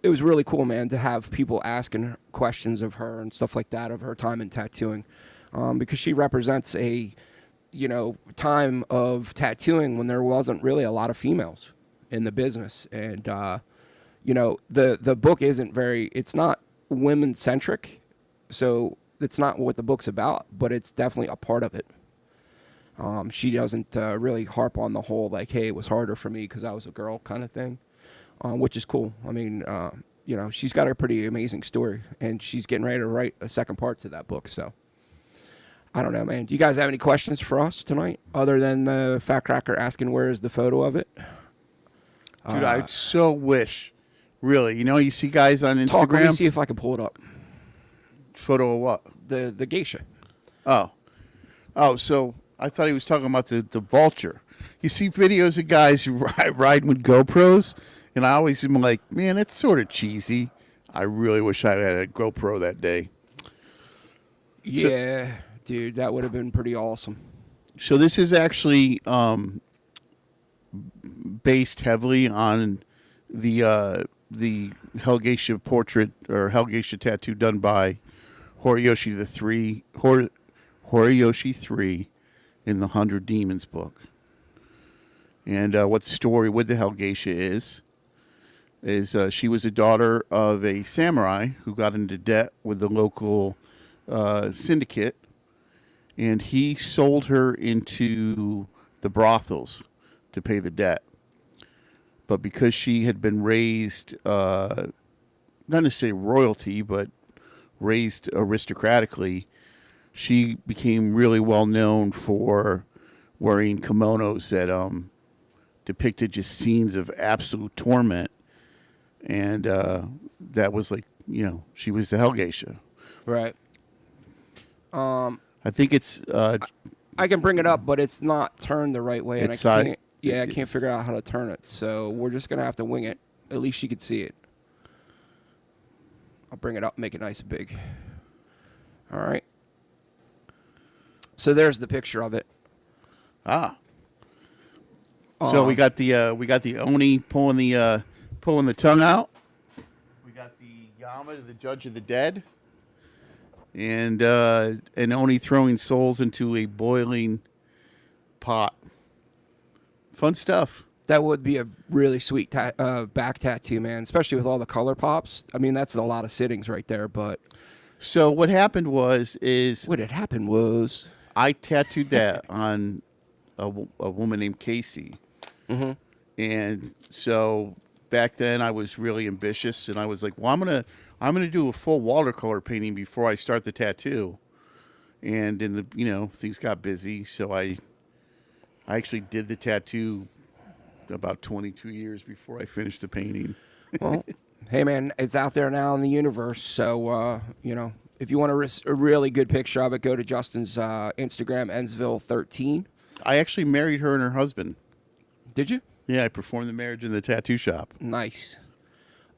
it was really cool, man, to have people asking questions of her and stuff like that, of her time in tattooing, because she represents a time of tattooing when there wasn't really a lot of females in the business. And the book it's not women centric, so it's not what the book's about, but it's definitely a part of it. She doesn't really harp on the whole like, hey, it was harder for me because I was a girl kind of thing, which is cool. I mean, she's got a pretty amazing story, and she's getting ready to write a second part to that book. So I don't know, man. Do you guys have any questions for us tonight other than the Fat Cracker asking where is the photo of it? Dude, I so wish, really. You see guys on Instagram. Talk, let me see if I can pull it up. Photo of what? The geisha. Oh, so I thought he was talking about the vulture. You see videos of guys riding with GoPros, and I always am like, man, it's sort of cheesy. I really wish I had a GoPro that day. Yeah, dude, that would have been pretty awesome. So this is actually based heavily on the Hellgeisha portrait or Hellgeisha tattoo done by Horiyoshi III in the 100 Demons book. And what the story with the Hellgeisha is she was a daughter of a samurai who got into debt with the local syndicate, and he sold her into the brothels to pay the debt. But because she had been raised, not necessarily royalty, but raised aristocratically, she became really well known for wearing kimonos that depicted just scenes of absolute torment. And that was like, she was the Hellgeisha. Right. I think it's... I can bring it up, but it's not turned the right way. It's and I can't. Yeah, I can't figure out how to turn it, so we're just gonna have to wing it. At least she could see it. I'll bring it up, make it nice and big. All right. So there's the picture of it. Ah. So we got the Oni pulling the tongue out. We got the Yama, the Judge of the Dead, and Oni throwing souls into a boiling pot. Fun stuff. That would be a really sweet back tattoo, man, especially with all the color pops. I mean, that's a lot of sittings right there, but... So what happened was I tattooed that on a woman named Casey. Mm-hmm. And so back then I was really ambitious, and I was like, well, I'm gonna do a full watercolor painting before I start the tattoo. And then things got busy, so I actually did the tattoo about 22 years before I finished the painting. Well, hey, man, it's out there now in the universe. So, if you want a really good picture of it, go to Justin's Instagram, Endsville13. I actually married her and her husband. Did you? Yeah, I performed the marriage in the tattoo shop. Nice.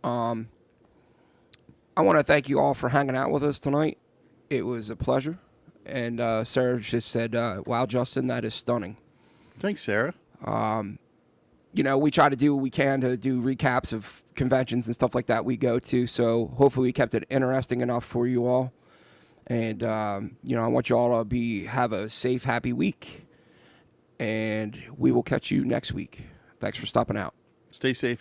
I want to thank you all for hanging out with us tonight. It was a pleasure. And Sarah just said, wow, Justin, that is stunning. Thanks, Sarah. We try to do what we can to do recaps of conventions and stuff like that we go to. So hopefully we kept it interesting enough for you all. And, I want you all to have a safe, happy week. And we will catch you next week. Thanks for stopping out. Stay safe.